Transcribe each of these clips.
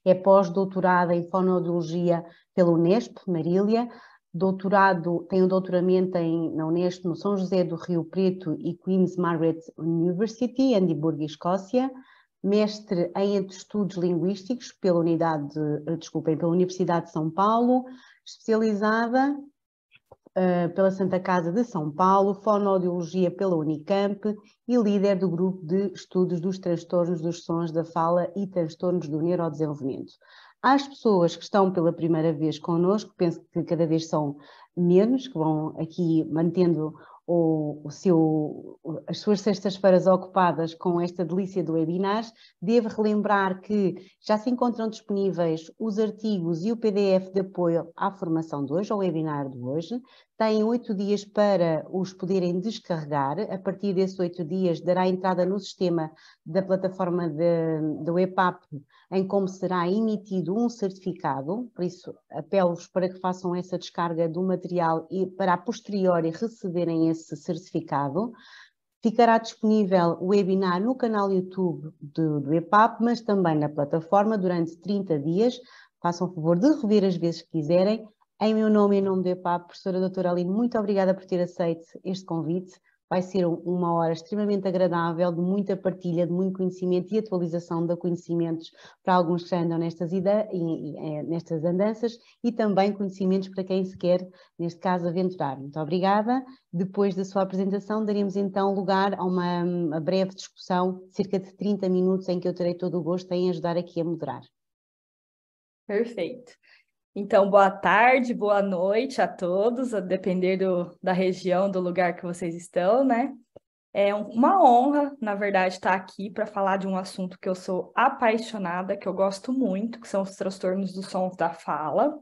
é pós-doutorada em fonoaudiologia pela Unesp, Marília, tem um doutoramento na Unesp no São José do Rio Preto e Queen's Margaret University, em Edimburgo, Escócia, mestre em estudos linguísticos pela Universidade de São Paulo, especializada pela Santa Casa de São Paulo, fonoaudiologia pela Unicamp e líder do grupo de estudos dos transtornos dos sons da fala e transtornos do neurodesenvolvimento. Às pessoas que estão pela primeira vez connosco, penso que cada vez são menos, que vão aqui mantendo as suas sextas-feiras ocupadas com esta delícia do webinar. Devo relembrar que já se encontram disponíveis os artigos e o PDF de apoio à formação de hoje, ao webinar de hoje. Têm 8 dias para os poderem descarregar. A partir desses 8 dias dará entrada no sistema da plataforma do EPAP, em como será emitido um certificado. Por isso, apelo-vos para que façam essa descarga do material e para a posteriori receberem esse certificado. Ficará disponível o webinar no canal YouTube do EPAP, mas também na plataforma durante 30 dias. Façam o favor de rever as vezes que quiserem. Em meu nome e em nome do EPAP, professora doutora Aline, muito obrigada por ter aceito este convite. Vai ser uma hora extremamente agradável, de muita partilha, de muito conhecimento e atualização de conhecimentos para alguns que andam nestas andanças e também conhecimentos para quem se quer, neste caso, aventurar. Muito obrigada. Depois da sua apresentação, daremos então lugar a uma breve discussão, cerca de 30 minutos, em que eu terei todo o gosto em ajudar aqui a moderar. Perfeito. Então, boa tarde, boa noite a todos, a depender da região, do lugar que vocês estão, né? É uma honra, na verdade, estar aqui para falar de um assunto que eu sou apaixonada, que eu gosto muito, que são os transtornos dos sons da fala,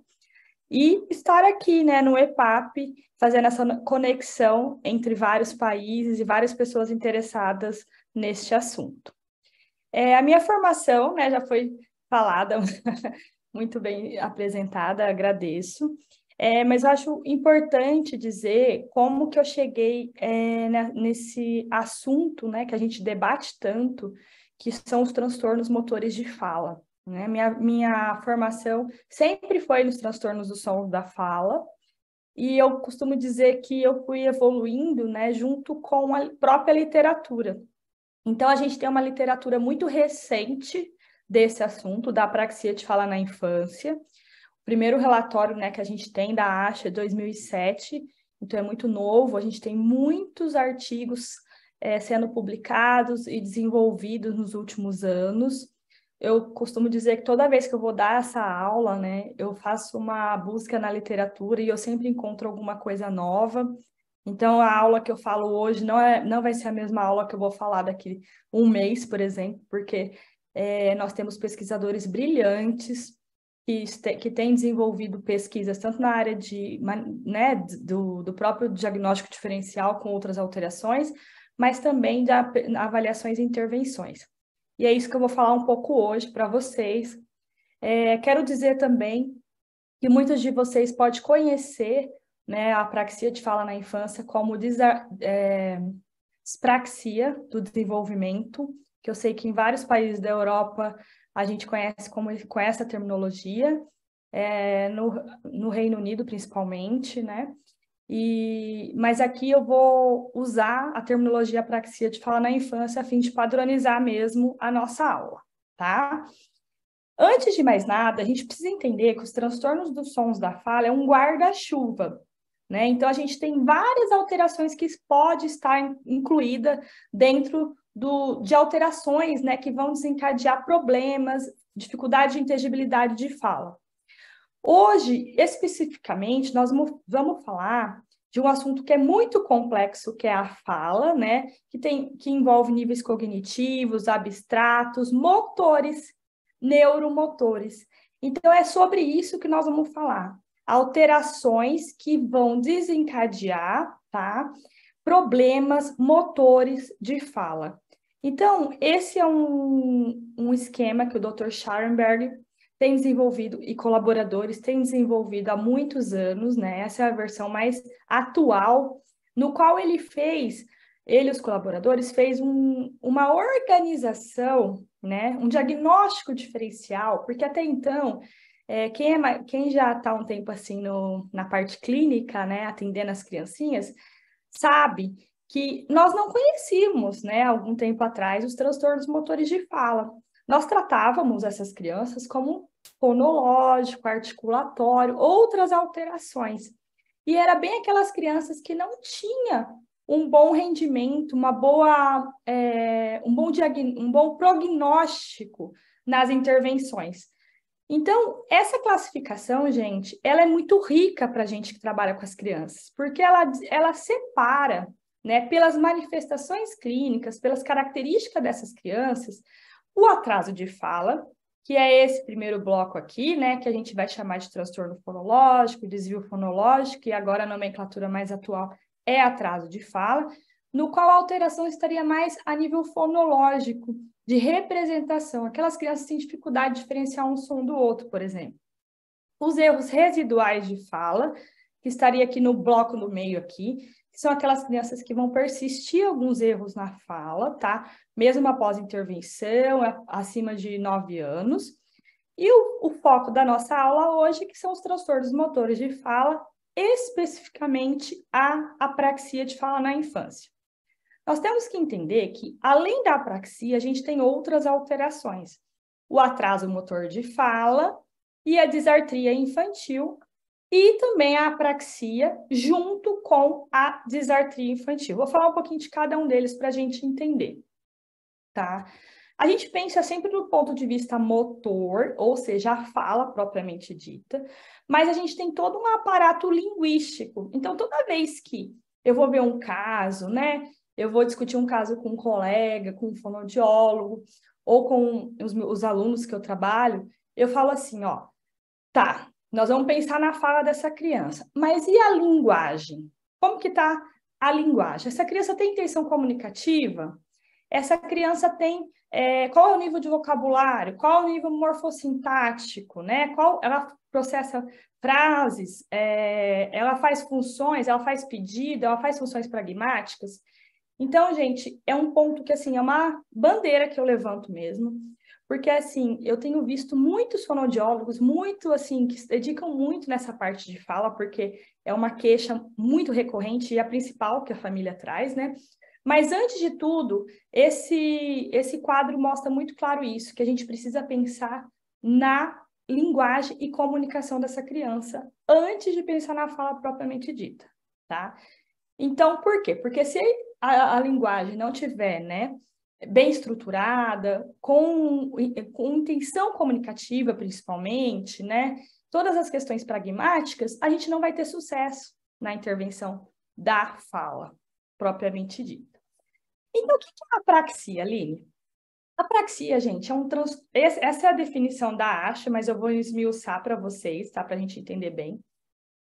e estar aqui, né, no EPAP, fazendo essa conexão entre vários países e várias pessoas interessadas neste assunto. A minha formação, né, já foi falada muito bem apresentada, agradeço. Mas eu acho importante dizer como que eu cheguei nesse assunto, né, que a gente debate tanto, que são os transtornos motores de fala. Né? Minha formação sempre foi nos transtornos dos sons da fala, e eu costumo dizer que eu fui evoluindo, né, junto com a própria literatura. Então, a gente tem uma literatura muito recente desse assunto, da apraxia de fala na infância. O primeiro relatório, né, que a gente tem da ASHA é 2007, então é muito novo, a gente tem muitos artigos sendo publicados e desenvolvidos nos últimos anos. Eu costumo dizer que toda vez que eu vou dar essa aula, né, eu faço uma busca na literatura e eu sempre encontro alguma coisa nova. Então, a aula que eu falo hoje não vai ser a mesma aula que eu vou falar daqui um mês, por exemplo, porque nós temos pesquisadores brilhantes que têm desenvolvido pesquisas tanto na área né, do próprio diagnóstico diferencial com outras alterações, mas também de avaliações e intervenções. E é isso que eu vou falar um pouco hoje para vocês. Quero dizer também que muitos de vocês podem conhecer, né, a apraxia de fala na infância como dispraxia do desenvolvimento, que eu sei que em vários países da Europa a gente conhece com essa terminologia, no Reino Unido principalmente, né? Mas aqui eu vou usar a terminologia apraxia de fala na infância a fim de padronizar mesmo a nossa aula, tá? Antes de mais nada, a gente precisa entender que os transtornos dos sons da fala é um guarda-chuva, né? Então, a gente tem várias alterações que pode estar incluída dentro de alterações, né, que vão desencadear problemas, dificuldade de inteligibilidade de fala. Hoje, especificamente, nós vamos falar de um assunto que é muito complexo, que é a fala, né, que envolve níveis cognitivos, abstratos, motores, neuromotores. Então, é sobre isso que nós vamos falar. Alterações que vão desencadear, tá, problemas motores de fala. Então, esse é um esquema que o Dr. Scharrenberg tem desenvolvido e colaboradores têm desenvolvido há muitos anos, né? Essa é a versão mais atual, no qual ele fez ele e os colaboradores fez uma organização, né, um diagnóstico diferencial, porque até então, quem já está um tempo assim na parte clínica, né, atendendo as criancinhas, sabe que nós não conhecíamos, né, algum tempo atrás, os transtornos motores de fala. Nós tratávamos essas crianças como fonológico, articulatório, outras alterações. E era bem aquelas crianças que não tinham um bom rendimento, um bom prognóstico nas intervenções. Então, essa classificação, gente, ela é muito rica para a gente que trabalha com as crianças, porque ela separa, né, pelas manifestações clínicas, pelas características dessas crianças, o atraso de fala, que é esse primeiro bloco aqui, né, que a gente vai chamar de transtorno fonológico, desvio fonológico, e agora a nomenclatura mais atual é atraso de fala, no qual a alteração estaria mais a nível fonológico, de representação. Aquelas crianças têm dificuldade de diferenciar um som do outro, por exemplo. Os erros residuais de fala, que estaria aqui no bloco no meio aqui, que são aquelas crianças que vão persistir alguns erros na fala, tá? Mesmo após intervenção, acima de 9 anos. E o foco da nossa aula hoje, que são os transtornos motores de fala, especificamente a apraxia de fala na infância. Nós temos que entender que, além da apraxia, a gente tem outras alterações. O atraso motor de fala e a disartria infantil, e também a apraxia junto com a disartria infantil. Vou falar um pouquinho de cada um deles para a gente entender, tá? A gente pensa sempre do ponto de vista motor, ou seja, a fala propriamente dita, mas a gente tem todo um aparato linguístico. Então, toda vez que eu vou ver um caso, né? Eu vou discutir um caso com um colega, com um fonoaudiólogo, ou com os alunos que eu trabalho, eu falo assim, ó, tá, nós vamos pensar na fala dessa criança, mas e a linguagem? Como que tá a linguagem? Essa criança tem intenção comunicativa? Essa criança tem, qual é o nível de vocabulário? Qual é o nível morfossintático, né? Ela processa frases, ela faz funções, ela faz pedido, ela faz funções pragmáticas? Então, gente, é um ponto que, assim, é uma bandeira que eu levanto mesmo, porque, assim, eu tenho visto muitos fonoaudiólogos, assim, que se dedicam muito nessa parte de fala, porque é uma queixa muito recorrente e a principal que a família traz, né? Mas, antes de tudo, esse quadro mostra muito claro isso, que a gente precisa pensar na linguagem e comunicação dessa criança antes de pensar na fala propriamente dita, tá? Então, por quê? Porque se a linguagem não tiver, né, bem estruturada, com intenção comunicativa, principalmente, né, todas as questões pragmáticas, a gente não vai ter sucesso na intervenção da fala, propriamente dita. Então, o que é a apraxia, Aline? A apraxia, gente, essa é a definição da ASH, mas eu vou esmiuçar para vocês, tá? Para a gente entender bem.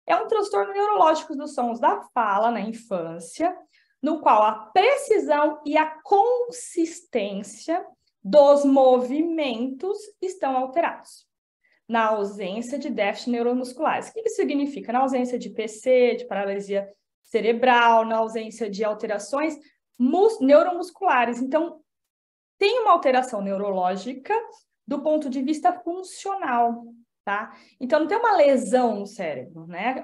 É um transtorno neurológico dos sons da fala na infância, no qual a precisão e a consistência dos movimentos estão alterados, na ausência de déficit neuromusculares. O que isso significa? Na ausência de PC, de paralisia cerebral, na ausência de alterações neuromusculares. Então, tem uma alteração neurológica do ponto de vista funcional. Tá? Então, não tem uma lesão no cérebro, né?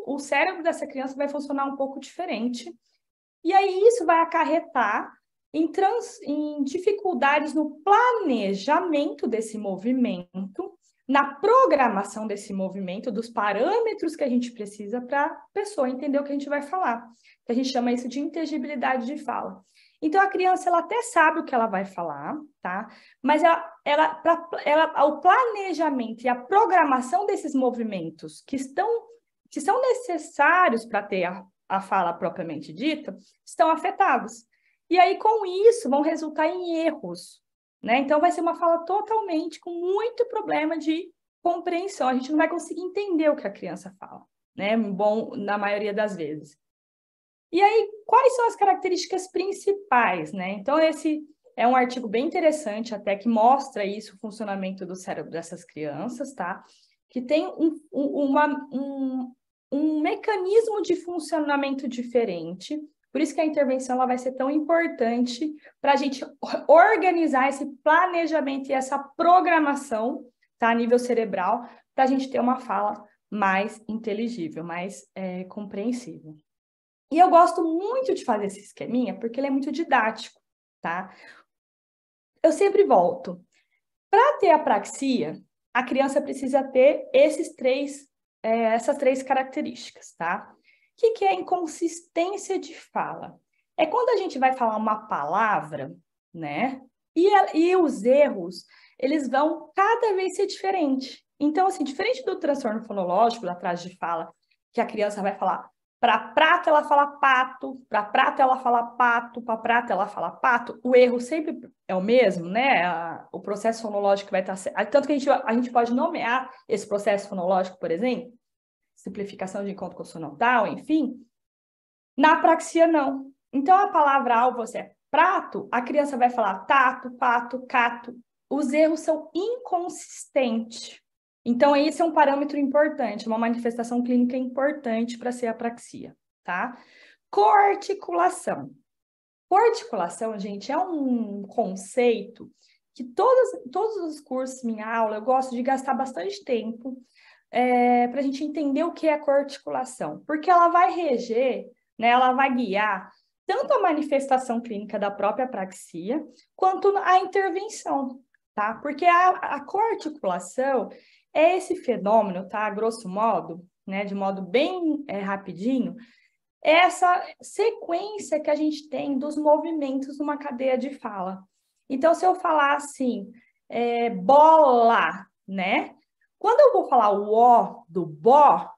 O cérebro dessa criança vai funcionar um pouco diferente. E aí isso vai acarretar em dificuldades no planejamento desse movimento, na programação desse movimento, dos parâmetros que a gente precisa para a pessoa entender o que a gente vai falar. A gente chama isso de inteligibilidade de fala. Então, a criança, ela até sabe o que ela vai falar, tá? Mas o planejamento e a programação desses movimentos que são necessários para ter a fala propriamente dita, estão afetados. E aí, com isso, vão resultar em erros, né? Então, vai ser uma fala totalmente com muito problema de compreensão. A gente não vai conseguir entender o que a criança fala, né? Bom, na maioria das vezes. E aí, quais são as características principais, né? Então, esse é um artigo bem interessante, até que mostra isso, o funcionamento do cérebro dessas crianças, tá? Que tem um mecanismo de funcionamento diferente, Por isso que a intervenção ela vai ser tão importante para a gente organizar esse planejamento e essa programação, tá, a nível cerebral, para a gente ter uma fala mais inteligível, mais compreensível. E eu gosto muito de fazer esse esqueminha porque ele é muito didático, tá? Eu sempre volto. Para ter apraxia, a criança precisa ter essas três características, tá? O que é inconsistência de fala? É quando a gente vai falar uma palavra, né? E os erros, eles vão cada vez ser diferentes. Então, assim, diferente do transtorno fonológico, da frase de fala, que a criança vai falar para prato ela fala pato, para prato ela fala pato, para prato ela fala pato, o erro sempre é o mesmo, né? O processo fonológico vai estar... Tanto que a gente pode nomear esse processo fonológico, por exemplo, simplificação de encontro consonantal, enfim. Na apraxia, não. Então, a palavra-alvo é prato, a criança vai falar tato, pato, cato. Os erros são inconsistentes. Então, esse é um parâmetro importante, uma manifestação clínica importante para ser apraxia, tá? Coarticulação. Coarticulação, gente, é um conceito que todos os cursos, minha aula, eu gosto de gastar bastante tempo para a gente entender o que é coarticulação, porque ela vai reger, né, ela vai guiar tanto a manifestação clínica da própria apraxia, quanto a intervenção, tá? Porque a coarticulação é esse fenômeno, tá? Grosso modo, né, de modo bem rapidinho, é essa sequência que a gente tem dos movimentos numa cadeia de fala. Então, se eu falar assim, bola, né? Quando eu vou falar o O do bó,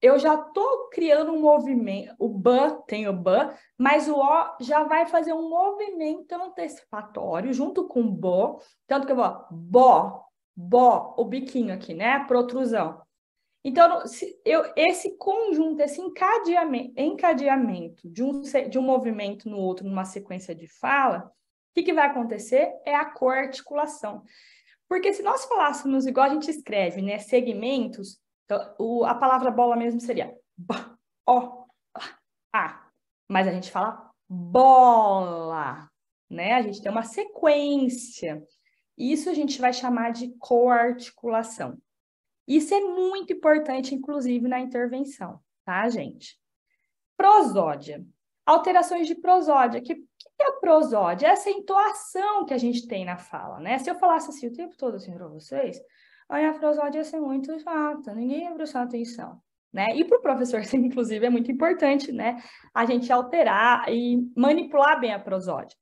eu já estou criando um movimento. O ban tem o ban, mas o O já vai fazer um movimento antecipatório junto com o bo. Tanto que eu vou bó, o biquinho aqui, né? A protrusão. Então, esse conjunto, esse encadeamento de um movimento no outro, numa sequência de fala, o que vai acontecer? É a coarticulação. Porque se nós falássemos igual a gente escreve, né, segmentos, então, a palavra bola mesmo seria a. Mas a gente fala bola, né? A gente tem uma sequência. Isso a gente vai chamar de coarticulação. Isso é muito importante, inclusive, na intervenção, tá, gente? Prosódia. Alterações de prosódia. O que é a prosódia? É essa entoação que a gente tem na fala, né? Se eu falasse assim o tempo todo assim para vocês, aí a prosódia ia ser muito chata, ninguém ia prestar atenção, né? E para o professor, inclusive, é muito importante, né? A gente alterar e manipular bem a prosódia.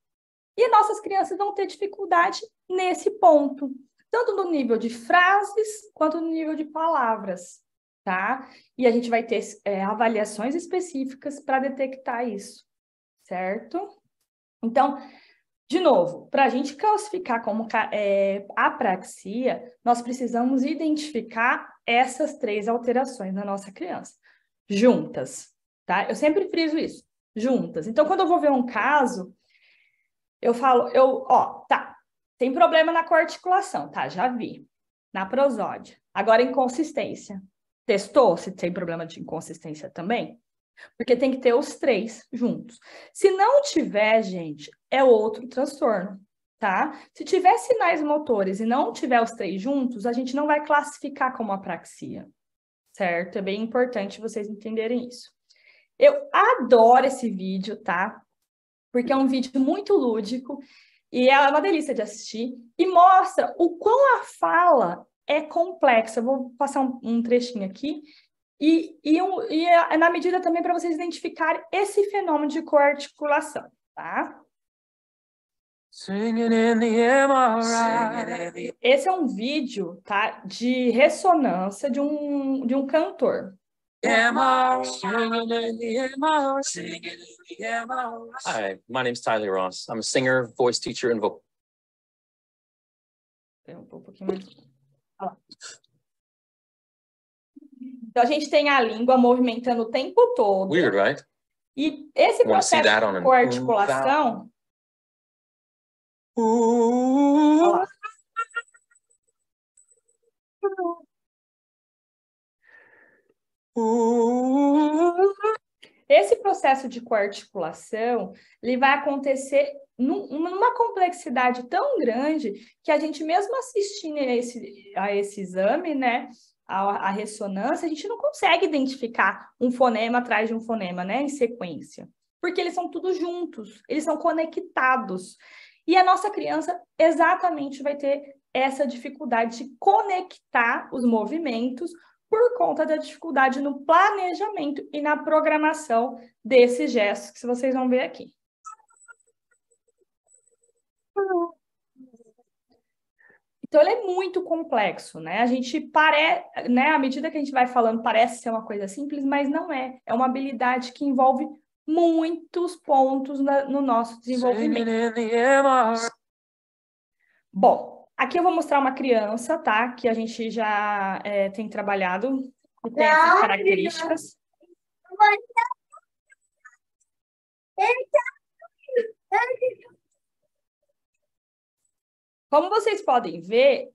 E nossas crianças vão ter dificuldade nesse ponto, tanto no nível de frases, quanto no nível de palavras, tá? E a gente vai ter avaliações específicas para detectar isso, certo? Então, de novo, para a gente classificar como apraxia, nós precisamos identificar essas três alterações na nossa criança, juntas, tá? Eu sempre friso isso, juntas. Então, quando eu vou ver um caso, eu falo, tá, tem problema na coarticulação, tá, já vi. Na prosódia. Agora, inconsistência. Testou se tem problema de inconsistência também? Porque tem que ter os três juntos. Se não tiver, gente, é outro transtorno, tá? Se tiver sinais motores e não tiver os três juntos, a gente não vai classificar como apraxia, certo? É bem importante vocês entenderem isso. Eu adoro esse vídeo, tá? Porque é um vídeo muito lúdico e é uma delícia de assistir e mostra o quão a fala é complexa. Eu vou passar um trechinho aqui e na medida também para vocês identificarem esse fenômeno de coarticulação, tá? Esse é um vídeo, tá, de ressonância de um cantor. Hi, my name's Tyler Ross. I'm a singer, voice teacher, and vocal. Um pouquinho mais. Então, a gente tem a língua movimentando o tempo todo. Weird, right? E esse processo de coarticulação... Olha lá. Esse processo de coarticulação, ele vai acontecer numa complexidade tão grande que a gente, mesmo assistindo a esse exame, né, a ressonância, a gente não consegue identificar um fonema atrás de um fonema, né, em sequência, porque eles são todos juntos, eles são conectados. E a nossa criança exatamente vai ter essa dificuldade de conectar os movimentos por conta da dificuldade no planejamento e na programação desses gestos que vocês vão ver aqui. Então, ele é muito complexo, né? A gente né? À medida que a gente vai falando, parece ser uma coisa simples, mas não é. É uma habilidade que envolve muitos pontos no nosso desenvolvimento. Bom, aqui eu vou mostrar uma criança, tá? Que a gente já tem trabalhado, que tem essas características. Como vocês podem ver,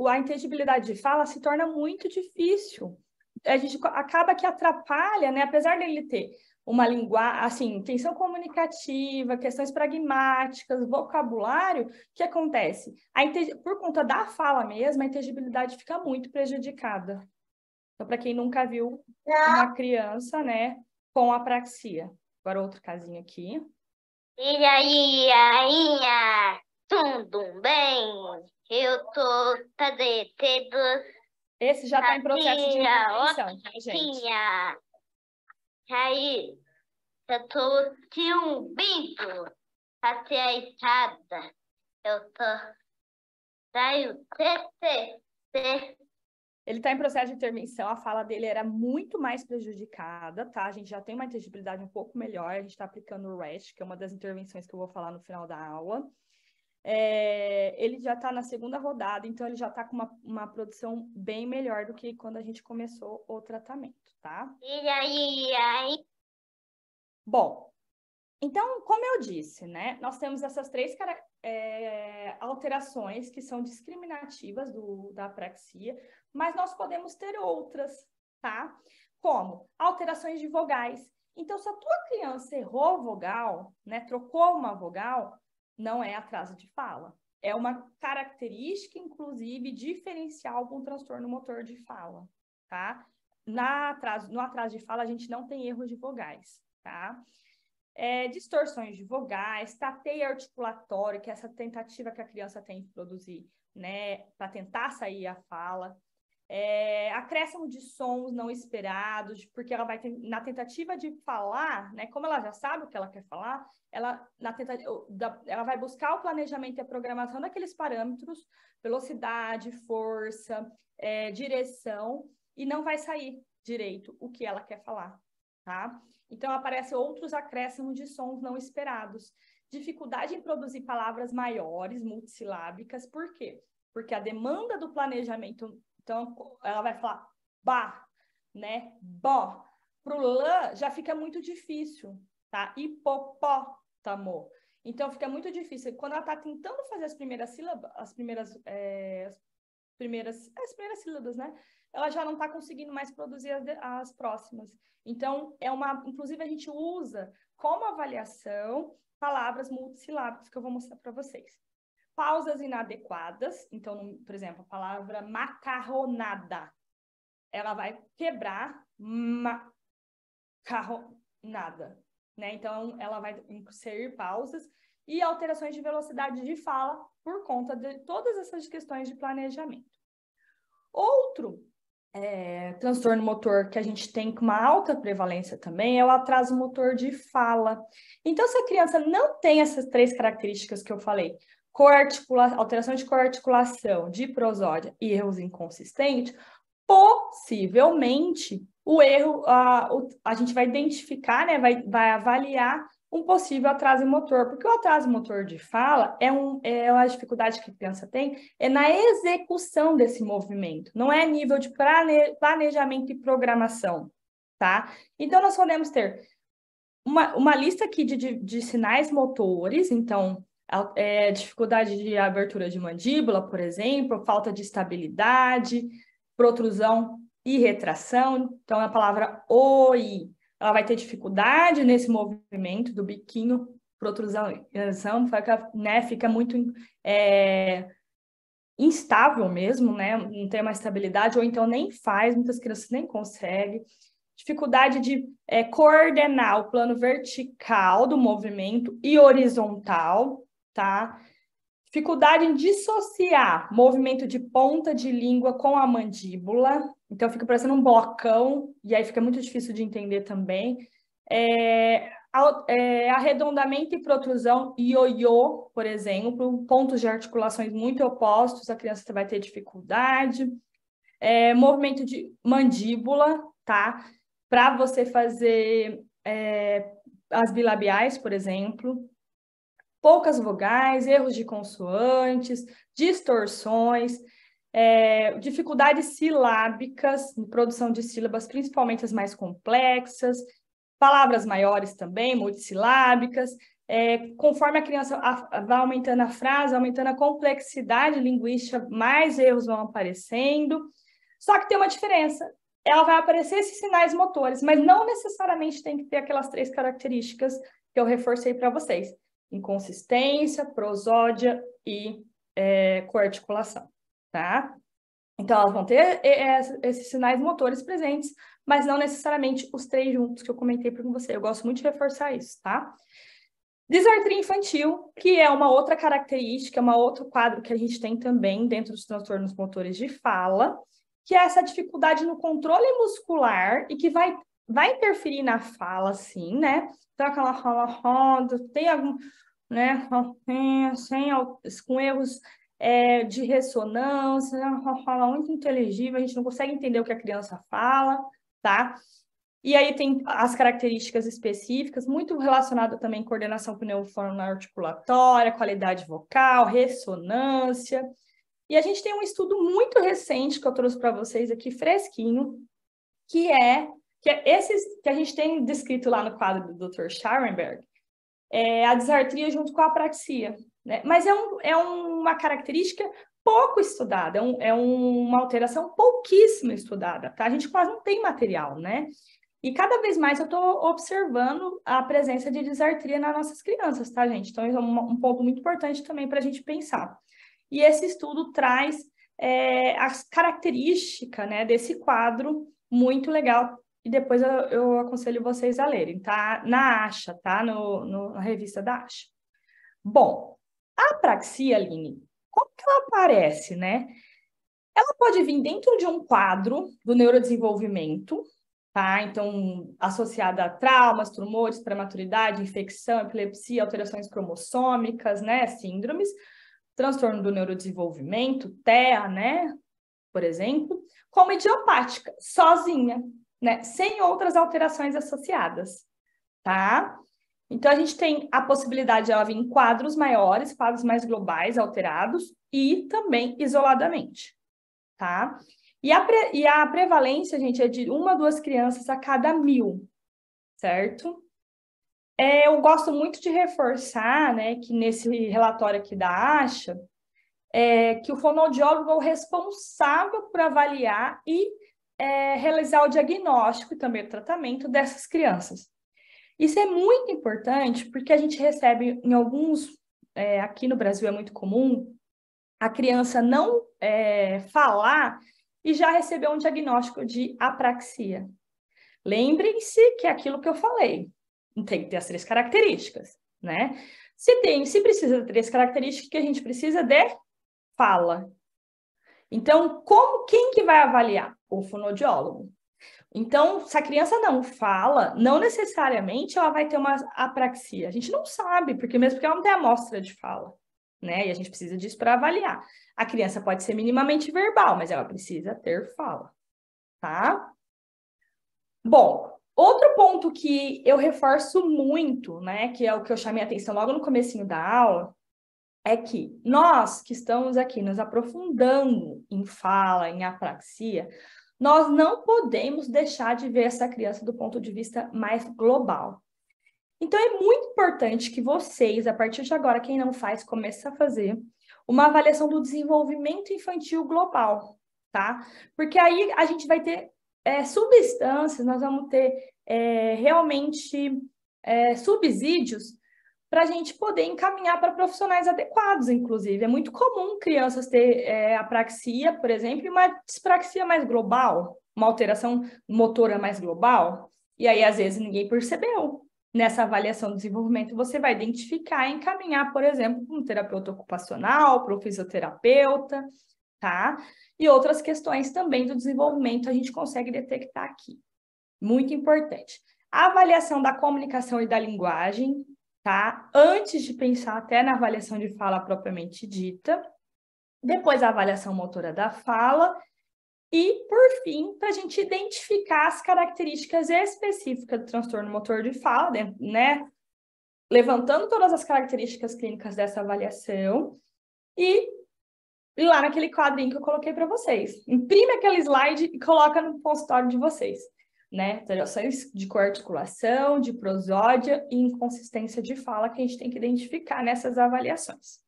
a inteligibilidade de fala se torna muito difícil. A gente acaba que atrapalha, né? Apesar dele ter uma linguagem, assim, intenção comunicativa, questões pragmáticas, vocabulário, o que acontece? Por conta da fala mesmo, a inteligibilidade fica muito prejudicada. Então, para quem nunca viu uma criança, né, com apraxia. Agora outro casinho aqui. E aí, tudo bem? Eu tô tendo... Esse já está em processo de intervenção, tá, gente? Aí, eu tô subindo até a escada. Eu tô... Ele está em processo de intervenção, a fala dele era muito mais prejudicada, tá? A gente já tem uma inteligibilidade um pouco melhor, a gente está aplicando o REST, que é uma das intervenções que eu vou falar no final da aula. Ele já está na segunda rodada, então ele já está com uma produção bem melhor do que quando a gente começou o tratamento, tá? E aí? Bom, então, como eu disse, né? Nós temos essas três alterações que são discriminativas da apraxia, mas nós podemos ter outras, tá? Como alterações de vogais. Então, se a tua criança errou vogal, né? Trocou uma vogal, não é atraso de fala. É uma característica, inclusive, diferencial com o transtorno motor de fala, tá? No atraso de fala, a gente não tem erros de vogais, tá? Distorções de vogais, tateio articulatório, que é essa tentativa que a criança tem de produzir, né? Para tentar sair a fala. Acréscimo de sons não esperados, porque ela vai na tentativa de falar, né? Como ela já sabe o que ela quer falar, ela vai buscar o planejamento e a programação daqueles parâmetros, velocidade, força, direção, e não vai sair direito o que ela quer falar, tá? Então, aparecem outros acréscimos de sons não esperados. Dificuldade em produzir palavras maiores, multissilábicas, por quê? Porque a demanda do planejamento... Então, ela vai falar ba, né? Bó. Para o lã, já fica muito difícil, tá? Hipopótamo. Então, fica muito difícil. Quando ela está tentando fazer as primeiras sílabas, as primeiras sílabas, né? Ela já não está conseguindo mais produzir as próximas. Então, inclusive, a gente usa como avaliação palavras multissilábicas, que eu vou mostrar para vocês. Pausas inadequadas, então, por exemplo, a palavra macarronada, ela vai quebrar macarronada, né? Então, ela vai inserir pausas e alterações de velocidade de fala por conta de todas essas questões de planejamento. Outro transtorno motor que a gente tem com uma alta prevalência também é o atraso motor de fala. Então, se a criança não tem essas três características que eu falei, alteração de coarticulação, de prosódia e erros inconsistentes, possivelmente o erro, a gente vai identificar, né, vai avaliar um possível atraso motor, porque o atraso motor de fala é uma dificuldade que a criança tem, na execução desse movimento, não é nível de planejamento e programação, tá? Então, nós podemos ter uma lista aqui de sinais motores, então, dificuldade de abertura de mandíbula, por exemplo, falta de estabilidade, protrusão e retração. Então, a palavra oi, ela vai ter dificuldade nesse movimento do biquinho, protrusão, né? Fica muito instável mesmo, né? Não tem uma estabilidade, ou então nem faz, muitas crianças nem conseguem. Dificuldade de coordenar o plano vertical do movimento e horizontal, tá? Dificuldade em dissociar movimento de ponta de língua com a mandíbula. Então, fica parecendo um blocão, e aí fica muito difícil de entender também. Arredondamento e protrusão, ioiô, por exemplo, pontos de articulações muito opostos, a criança vai ter dificuldade. Movimento de mandíbula, tá? Para você fazer as bilabiais, por exemplo. Poucas vogais, erros de consoantes, distorções, dificuldades silábicas, em produção de sílabas, principalmente as mais complexas, palavras maiores também, multissilábicas. Conforme a criança vai aumentando a frase, aumentando a complexidade linguística, mais erros vão aparecendo. Só que tem uma diferença. Ela vai aparecer esses sinais motores, mas não necessariamente tem que ter aquelas 3 características que eu reforcei para vocês. Inconsistência, prosódia e coarticulação, tá? Então, elas vão ter esses sinais motores presentes, mas não necessariamente os 3 juntos que eu comentei para você. Eu gosto muito de reforçar isso, tá? Disartria infantil, que é uma outra característica, é um outro quadro que a gente tem também dentro dos transtornos motores de fala, que é essa dificuldade no controle muscular e que vai interferir na fala, sim, né? Então, aquela fala roda, tem algum, né? Com erros de ressonância, uma fala muito inteligível, a gente não consegue entender o que a criança fala, tá? E aí tem as características específicas, muito relacionado também com coordenação pneumofono articulatória, qualidade vocal, ressonância. E a gente tem um estudo muito recente que eu trouxe para vocês aqui, fresquinho, que é esses que a gente tem descrito lá no quadro do Dr. Scharenberg, a disartria junto com a apraxia, né? Mas é uma característica pouco estudada, é uma alteração pouquíssimo estudada, tá? A gente quase não tem material, né? E cada vez mais eu estou observando a presença de disartria nas nossas crianças, tá, gente? Então, isso é um ponto muito importante também para a gente pensar. E esse estudo traz as características, né, desse quadro muito legal. E depois eu aconselho vocês a lerem, tá? Na ASHA, tá? Na revista da ASHA. Bom, a apraxia, Aline, como que ela aparece, né? Ela pode vir dentro de um quadro do neurodesenvolvimento, tá? Então, associada a traumas, tumores, prematuridade, infecção, epilepsia, alterações cromossômicas, né? Síndromes, transtorno do neurodesenvolvimento, TEA, né? Por exemplo, como idiopática, sozinha, né? Sem outras alterações associadas, tá? Então, a gente tem a possibilidade de ela vir em quadros maiores, quadros mais globais, alterados, e também isoladamente, tá? E a prevalência, gente, é de 1 a 2 crianças a cada 1000, certo? Eu gosto muito de reforçar, né, que nesse relatório aqui da ASHA, que o fonoaudiólogo é o responsável por avaliar e realizar o diagnóstico e também o tratamento dessas crianças. Isso é muito importante porque a gente recebe em alguns, aqui no Brasil é muito comum, a criança não falar e já receber um diagnóstico de apraxia. Lembrem-se que é aquilo que eu falei, tem que ter as 3 características, né? Se precisa de 3 características, que a gente precisa de fala. Então, quem que vai avaliar? O fonoaudiólogo. Então, se a criança não fala, não necessariamente ela vai ter uma apraxia. A gente não sabe, porque ela não tem amostra de fala, né? E a gente precisa disso para avaliar. A criança pode ser minimamente verbal, mas ela precisa ter fala, tá? Bom, outro ponto que eu reforço muito, né, que é o que eu chamei a atenção logo no comecinho da aula, é que nós que estamos aqui nos aprofundando em fala, em apraxia, nós não podemos deixar de ver essa criança do ponto de vista mais global. Então, é muito importante que vocês, a partir de agora, quem não faz, comece a fazer uma avaliação do desenvolvimento infantil global, tá? Porque aí a gente vai ter substâncias, nós vamos ter realmente subsídios para a gente poder encaminhar para profissionais adequados, inclusive. É muito comum crianças ter apraxia, por exemplo, e uma dispraxia mais global, uma alteração motora mais global, e aí, às vezes, ninguém percebeu. Nessa avaliação do desenvolvimento, você vai identificar e encaminhar, por exemplo, para um terapeuta ocupacional, para um fisioterapeuta, tá? E outras questões também do desenvolvimento a gente consegue detectar aqui. Muito importante. A avaliação da comunicação e da linguagem, tá? Antes de pensar até na avaliação de fala propriamente dita. Depois a avaliação motora da fala. E, por fim, para a gente identificar as características específicas do transtorno motor de fala, né? Levantando todas as características clínicas dessa avaliação e lá naquele quadrinho que eu coloquei para vocês. Imprime aquele slide e coloca no consultório de vocês, né? Alterações de coarticulação, de prosódia e inconsistência de fala que a gente tem que identificar nessas avaliações.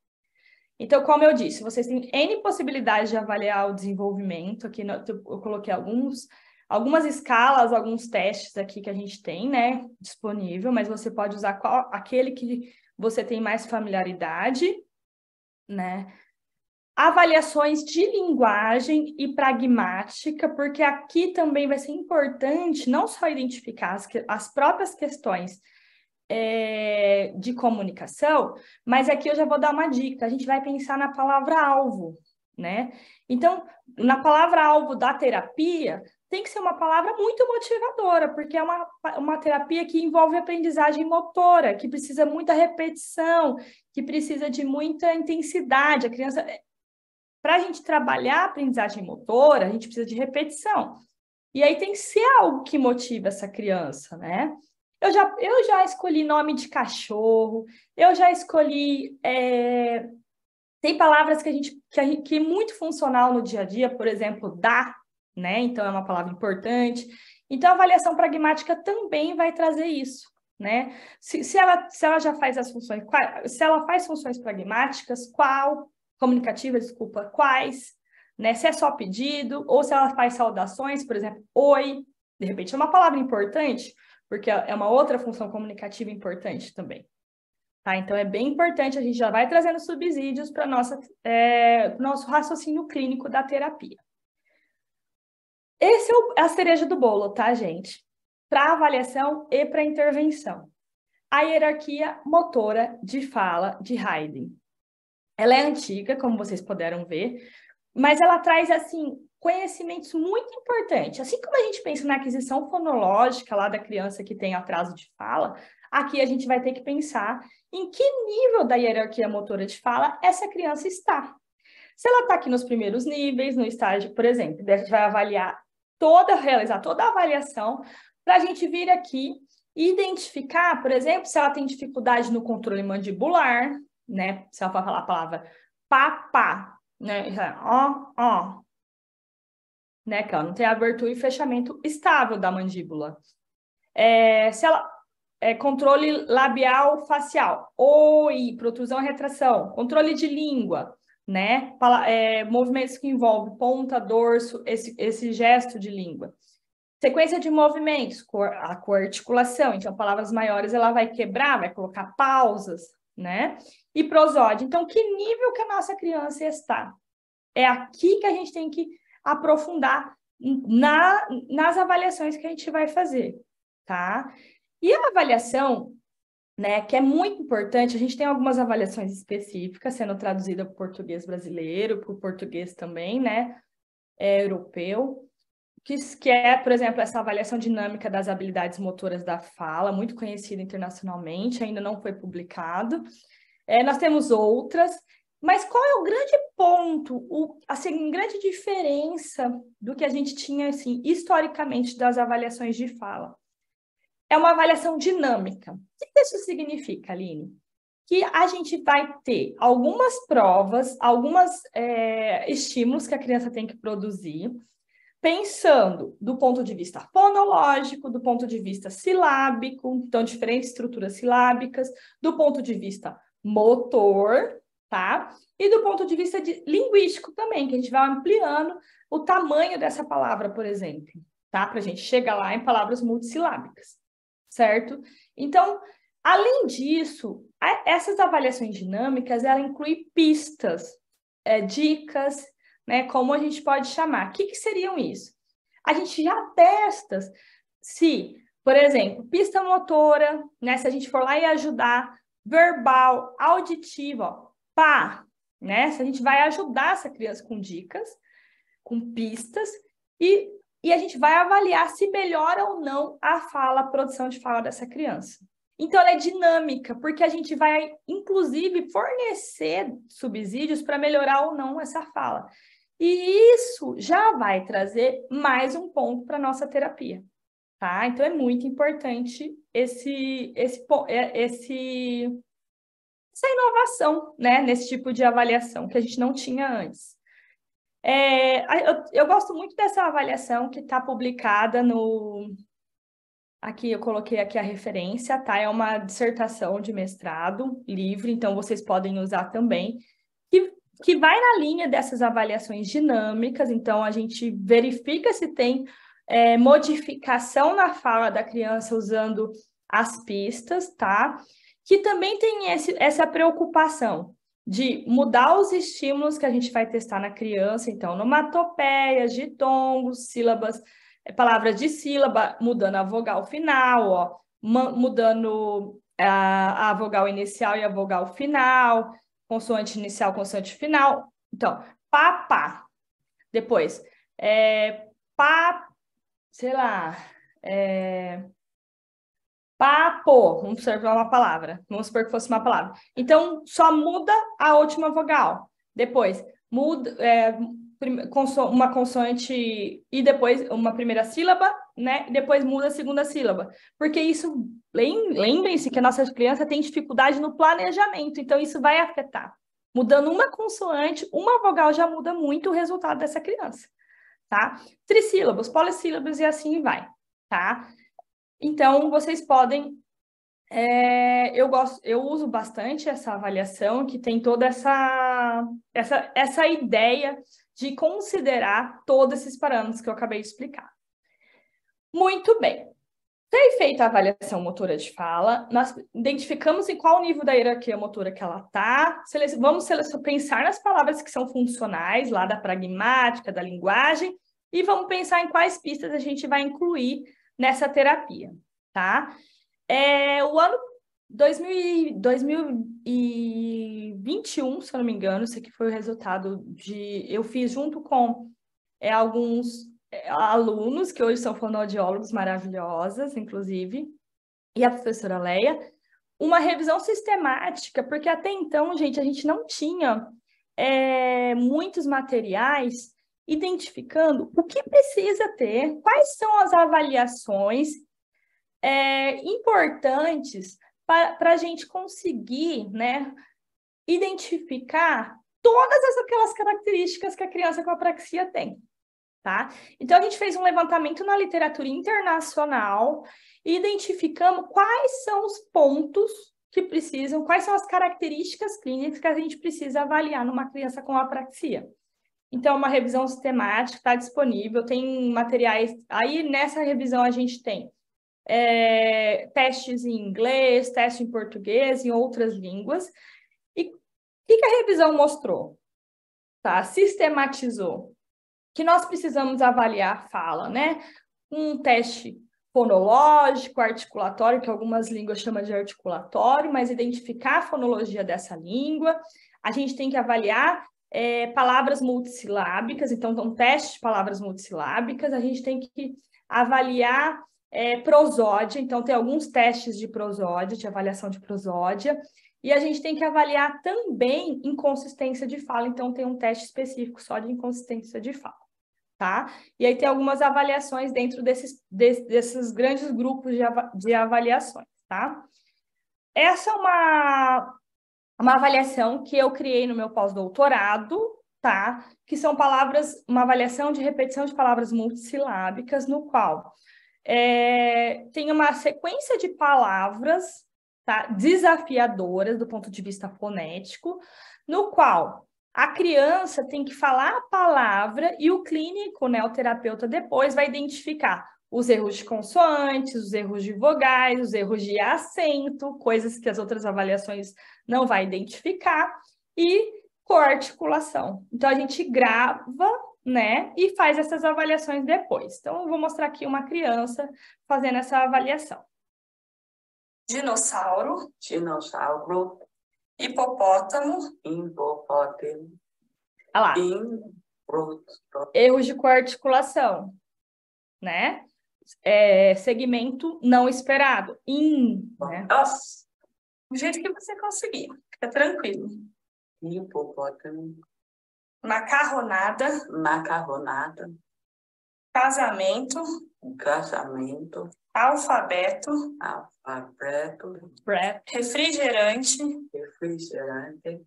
Então, como eu disse, vocês têm N possibilidades de avaliar o desenvolvimento. Aqui eu coloquei algumas escalas, alguns testes aqui que a gente tem, né, disponível, mas você pode usar aquele que você tem mais familiaridade, né? Avaliações de linguagem e pragmática, porque aqui também vai ser importante não só identificar as próprias questões de comunicação, mas aqui eu já vou dar uma dica, a gente vai pensar na palavra-alvo, né? Então, na palavra-alvo da terapia, tem que ser uma palavra muito motivadora, porque é uma terapia que envolve aprendizagem motora, que precisa muita repetição, que precisa de muita intensidade. A criança, para a gente trabalhar a aprendizagem motora, a gente precisa de repetição. E aí tem que ser algo que motiva essa criança, né? Eu já escolhi nome de cachorro, eu já escolhi... tem palavras que é muito funcional no dia a dia, por exemplo, dá, né? Então, é uma palavra importante. Então, a avaliação pragmática também vai trazer isso, né? Se ela já faz as funções... Se ela faz funções pragmáticas, comunicativas, desculpa, quais, né? Se é só pedido, ou se ela faz saudações, por exemplo, oi, de repente é uma palavra importante, porque é uma outra função comunicativa importante também. Tá? Então, é bem importante, a gente já vai trazendo subsídios para o nosso raciocínio clínico da terapia. Esse é a cereja do bolo, tá, gente? Para avaliação e para intervenção. A hierarquia motora de fala de Haydn. Ela é antiga, como vocês puderam ver, mas ela traz, assim, conhecimentos muito importantes. Assim como a gente pensa na aquisição fonológica lá da criança que tem atraso de fala, aqui a gente vai ter que pensar em que nível da hierarquia motora de fala essa criança está. Se ela está aqui nos primeiros níveis, no estágio, por exemplo, a gente vai realizar toda a avaliação para a gente vir aqui e identificar, por exemplo, se ela tem dificuldade no controle mandibular, né? Se ela for falar a palavra papá, né? Ó, né? Que ela não tem abertura e fechamento estável da mandíbula. Se ela controle labial facial, oi, protrusão e retração, controle de língua, né? Movimentos que envolvem ponta, dorso, esse gesto de língua. Sequência de movimentos, a coarticulação, então palavras maiores ela vai quebrar, vai colocar pausas, né? E prosódia, então que nível que a nossa criança está? É aqui que a gente tem que aprofundar nas avaliações que a gente vai fazer, tá? E a avaliação, né, que é muito importante, a gente tem algumas avaliações específicas sendo traduzida para o português brasileiro, para o português também, né, europeu, que é, por exemplo, essa avaliação dinâmica das habilidades motoras da fala, muito conhecida internacionalmente, ainda não foi publicado. Nós temos outras, mas qual é o grande ponto, assim, grande diferença do que a gente tinha, assim, historicamente das avaliações de fala? É uma avaliação dinâmica. O que isso significa, Aline? Que a gente vai ter algumas provas, alguns estímulos que a criança tem que produzir, pensando do ponto de vista fonológico, do ponto de vista silábico, então diferentes estruturas silábicas, do ponto de vista motor, tá? E do ponto de vista linguístico também, que a gente vai ampliando o tamanho dessa palavra, por exemplo, tá? Para a gente chegar lá em palavras multissilábicas, certo? Então, além disso, essas avaliações dinâmicas, ela inclui pistas, dicas, né? Como a gente pode chamar? O que seriam isso? A gente já testa se, por exemplo, pista motora, né? Se a gente for lá e ajudar, verbal, auditiva, ó, pá, né? Se a gente vai ajudar essa criança com dicas, com pistas, e a gente vai avaliar se melhora ou não a fala, a produção de fala dessa criança. Então, ela é dinâmica, porque a gente vai, inclusive, fornecer subsídios para melhorar ou não essa fala. E isso já vai trazer mais um ponto para a nossa terapia, tá? Então, é muito importante essa inovação, né, nesse tipo de avaliação que a gente não tinha antes. Eu gosto muito dessa avaliação que está publicada no... Aqui, eu coloquei aqui a referência, tá? É uma dissertação de mestrado livre, então vocês podem usar também, que vai na linha dessas avaliações dinâmicas, então a gente verifica se tem modificação na fala da criança usando as pistas, tá? Que também tem essa preocupação de mudar os estímulos que a gente vai testar na criança, então, onomatopeias, ditongos, sílabas, palavras de sílaba, mudando a vogal final, ó, mudando a vogal inicial e a vogal final, consoante inicial, consoante final. Então, pá. Depois, pá, sei lá, papo, vamos supor uma palavra, vamos supor que fosse uma palavra. Então, só muda a última vogal. Depois, muda uma consoante e depois uma primeira sílaba, né? E depois muda a segunda sílaba. Porque isso, lembrem-se que a nossa criança tem dificuldade no planejamento, então isso vai afetar. Mudando uma consoante, uma vogal já muda muito o resultado dessa criança, tá? Trissílabos, polissílabos e assim vai, tá? Então, vocês podem... eu uso bastante essa avaliação, que tem toda essa ideia de considerar todos esses parâmetros que eu acabei de explicar. Muito bem. Foi feita a avaliação motora de fala, nós identificamos em qual nível da hierarquia motora que ela está, vamos pensar nas palavras que são funcionais, lá da pragmática, da linguagem, e vamos pensar em quais pistas a gente vai incluir nessa terapia, tá? O ano 2021, se eu não me engano, isso aqui foi o resultado eu fiz junto com alguns alunos, que hoje são fonoaudiólogos maravilhosas, inclusive, e a professora Leia, uma revisão sistemática, porque até então, gente, a gente não tinha muitos materiais identificando o que precisa ter, quais são as avaliações importantes para a gente conseguir, né, identificar todas aquelas características que a criança com apraxia tem, tá? Então, a gente fez um levantamento na literatura internacional e identificamos quais são os pontos que precisam, quais são as características clínicas que a gente precisa avaliar numa criança com apraxia. Então, uma revisão sistemática está disponível, tem materiais... Aí, nessa revisão, a gente tem testes em inglês, teste em português, em outras línguas. E o que a revisão mostrou? Tá? Sistematizou que nós precisamos avaliar a fala, né? Um teste fonológico, articulatório, que algumas línguas chamam de articulatório, mas identificar a fonologia dessa língua. A gente tem que avaliar palavras multissilábicas, então, um teste de palavras multissilábicas. A gente tem que avaliar prosódia, então tem alguns testes de prosódia, de avaliação de prosódia, e a gente tem que avaliar também inconsistência de fala, então tem um teste específico só de inconsistência de fala, tá? E aí tem algumas avaliações dentro desses grandes grupos de avaliações, tá? Essa é uma avaliação que eu criei no meu pós-doutorado, tá? Que são uma avaliação de repetição de palavras multissilábicas, no qual tem uma sequência de palavras, tá, desafiadoras do ponto de vista fonético, no qual A criança tem que falar a palavra e o clínico, né, o terapeuta, depois vai identificar os erros de consoantes, os erros de vogais, os erros de acento, coisas que as outras avaliações não vai identificar, e coarticulação. Então, a gente grava, né, e faz essas avaliações depois. Então, eu vou mostrar aqui uma criança fazendo essa avaliação. Dinossauro. Dinossauro. Hipopótamo. Hipopótamo. Olha lá. Erros de coarticulação, né? Segmento não esperado. Né? Nossa. Do jeito que você conseguir. Fica tranquilo. Hipopótamo. Macarronada. Macarronada. Casamento. Casamento. Alfabeto. Alfabeto. Refrigerante. Refrigerante.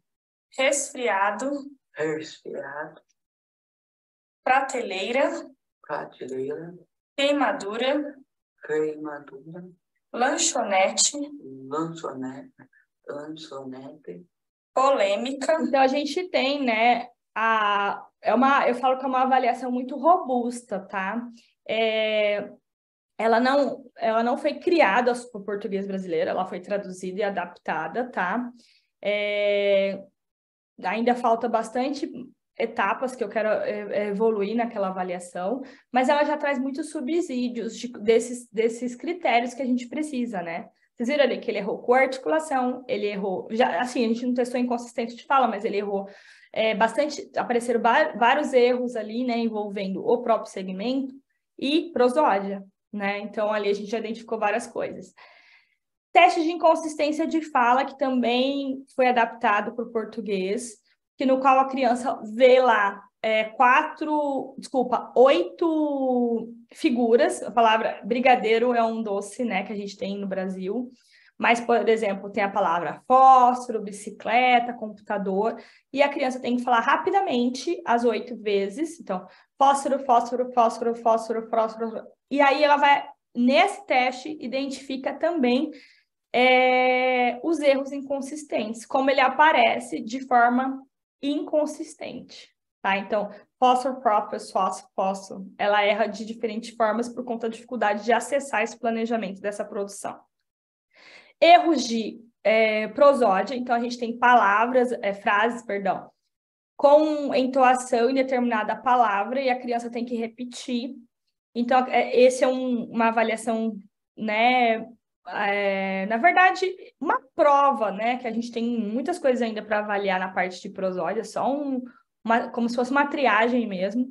Resfriado. Resfriado. Prateleira. Prateleira. Queimadura. Queimadura. Lanchonete. Lanchonete. Polêmica. Então, a gente tem, né, eu falo que é uma avaliação muito robusta, tá? Ela não foi criada para o português brasileiro, ela foi traduzida e adaptada, tá? Ainda falta bastante etapas que eu quero evoluir naquela avaliação, mas ela já traz muitos subsídios desses critérios que a gente precisa, né? Vocês viram ali que ele errou coarticulação, ele errou... Já, assim, a gente não testou inconsistência de fala, mas ele errou bastante... Apareceram vários erros ali, né? Envolvendo o próprio segmento e prosódia, né? Então, ali a gente já identificou várias coisas. Teste de inconsistência de fala, que também foi adaptado para o português, no qual a criança vê lá 8 figuras. A palavra brigadeiro é um doce, né, que a gente tem no Brasil, mas, por exemplo, tem a palavra fósforo, bicicleta, computador, e a criança tem que falar rapidamente as 8 vezes. Então, fósforo, fósforo, fósforo, fósforo, fósforo. E aí ela vai, nesse teste, identifica também os erros inconsistentes, como ele aparece de forma inconsistente, tá? Então, fósforo, fósforo, ela erra de diferentes formas por conta da dificuldade de acessar esse planejamento dessa produção. Erros de prosódia, então a gente tem frases, com entoação em determinada palavra e a criança tem que repetir. Então, esse é uma avaliação, né? Na verdade, uma prova, né? Que a gente tem muitas coisas ainda para avaliar na parte de prosódia, só como se fosse uma triagem mesmo.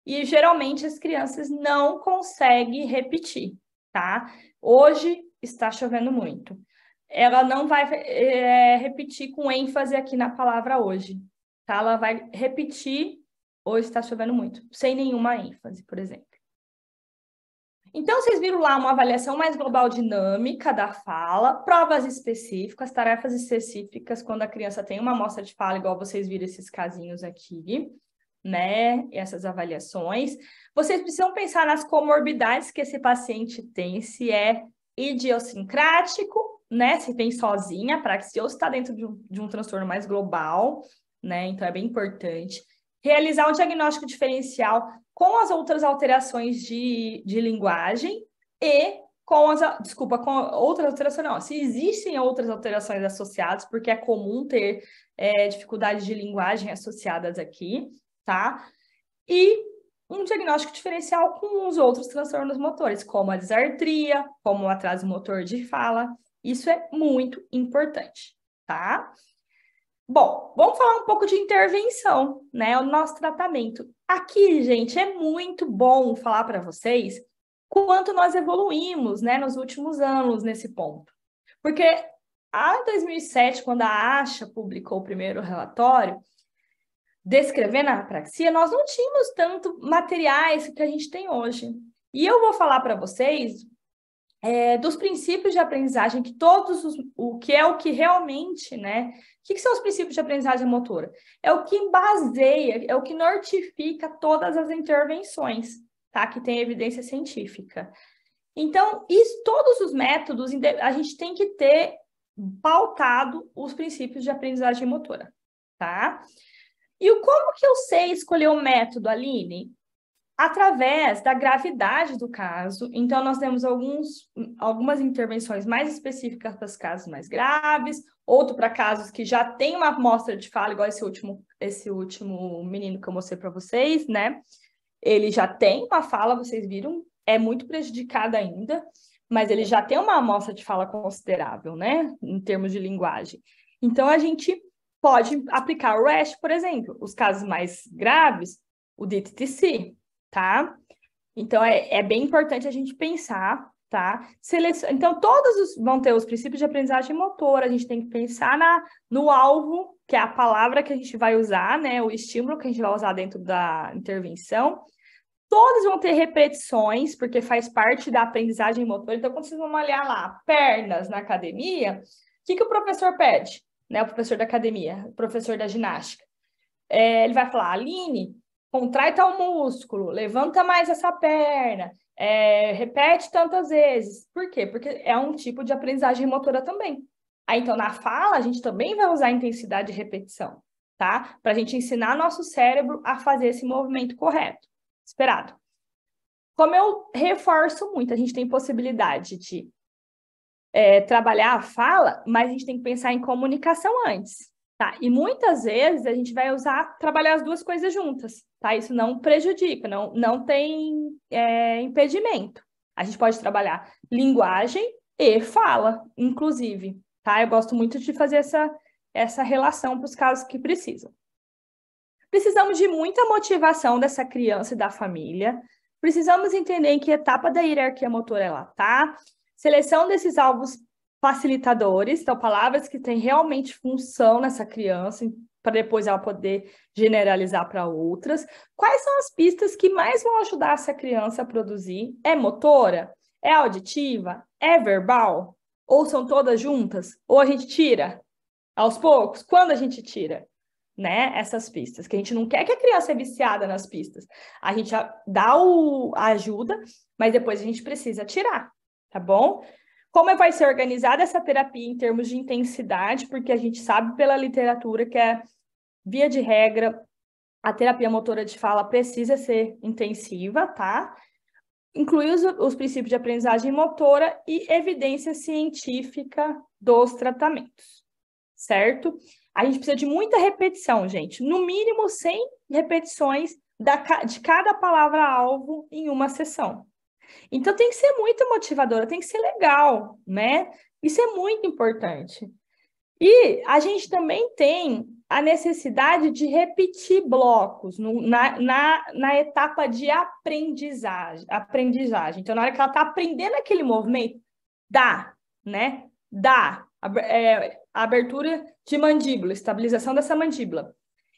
E geralmente as crianças não conseguem repetir, tá? Hoje está chovendo muito. Ela não vai repetir com ênfase aqui na palavra hoje, tá? Ela vai repetir hoje está chovendo muito, sem nenhuma ênfase, por exemplo. Então, vocês viram lá uma avaliação mais global dinâmica da fala, provas específicas, tarefas específicas, quando a criança tem uma amostra de fala, igual vocês viram esses casinhos aqui, né? Essas avaliações. Vocês precisam pensar nas comorbidades que esse paciente tem, se é idiosincrático, né? Se vem sozinha, a praxia, ou se está dentro de um transtorno mais global, né? Então, é bem importante. Realizar um diagnóstico diferencial com as outras alterações de linguagem e com outras alterações, não. Se existem outras alterações associadas, porque é comum ter dificuldades de linguagem associadas aqui, tá? E um diagnóstico diferencial com os outros transtornos motores, como a disartria, como o atraso motor de fala. Isso é muito importante, tá? Bom, vamos falar um pouco de intervenção, né? O nosso tratamento. Aqui, gente, é muito bom falar para vocês quanto nós evoluímos, né, nos últimos anos nesse ponto. Porque em 2007, quando a ASHA publicou o primeiro relatório descrevendo a apraxia, nós não tínhamos tanto materiais que a gente tem hoje. E eu vou falar para vocês dos princípios de aprendizagem, o que realmente, né? O que são os princípios de aprendizagem motora? É o que baseia, é o que nortifica todas as intervenções, tá? Que tem evidência científica. Então, todos os métodos, a gente tem que ter pautado os princípios de aprendizagem motora, tá? E como que eu sei escolher o método, Aline? Através da gravidade do caso. Então, nós temos algumas intervenções mais específicas para os casos mais graves, outro para casos que já tem uma amostra de fala, igual esse último menino que eu mostrei para vocês, né? Ele já tem uma fala, vocês viram, é muito prejudicado ainda, mas ele já tem uma amostra de fala considerável, né? Em termos de linguagem. Então, a gente pode aplicar o REST, por exemplo. Os casos mais graves, o DTTC, tá? Então, é bem importante a gente pensar, tá? Então, todos vão ter os princípios de aprendizagem motora, a gente tem que pensar no alvo, que é a palavra que a gente vai usar, né? O estímulo que a gente vai usar dentro da intervenção. Todos vão ter repetições, porque faz parte da aprendizagem motora. Então, quando vocês vão olhar lá, pernas na academia, o que o professor pede? Né? O professor da academia, o professor da ginástica. Ele vai falar, Aline, contrai tal músculo, levanta mais essa perna, repete tantas vezes. Por quê? Porque é um tipo de aprendizagem motora também. Aí, então, na fala, a gente também vai usar intensidade de repetição, tá? Para a gente ensinar nosso cérebro a fazer esse movimento correto, esperado. Como eu reforço muito, a gente tem possibilidade de trabalhar a fala, mas a gente tem que pensar em comunicação antes. Tá? E muitas vezes a gente vai trabalhar as duas coisas juntas, tá? Isso não prejudica, não tem impedimento. A gente pode trabalhar linguagem e fala, inclusive, tá? Eu gosto muito de fazer essa relação para os casos que precisam. Precisamos de muita motivação dessa criança e da família. Precisamos entender em que etapa da hierarquia motora ela está. Seleção desses alvos facilitadores, então palavras que têm realmente função nessa criança, para depois ela poder generalizar para outras. Quais são as pistas que mais vão ajudar essa criança a produzir? É motora? É auditiva? É verbal? Ou são todas juntas? Ou a gente tira aos poucos? Quando a gente tira, né, essas pistas? Que a gente não quer que a criança é viciada nas pistas. A gente dá a ajuda, mas depois a gente precisa tirar, tá bom? Como vai ser organizada essa terapia em termos de intensidade, porque a gente sabe pela literatura que via de regra, a terapia motora de fala precisa ser intensiva, tá? Incluir os princípios de aprendizagem motora e evidência científica dos tratamentos, certo? A gente precisa de muita repetição, gente. No mínimo 100 repetições de cada palavra-alvo em uma sessão. Então, tem que ser muito motivadora, tem que ser legal, né? Isso é muito importante. E a gente também tem a necessidade de repetir blocos na etapa de aprendizagem. Então, na hora que ela está aprendendo aquele movimento, né? Abertura de mandíbula, estabilização dessa mandíbula.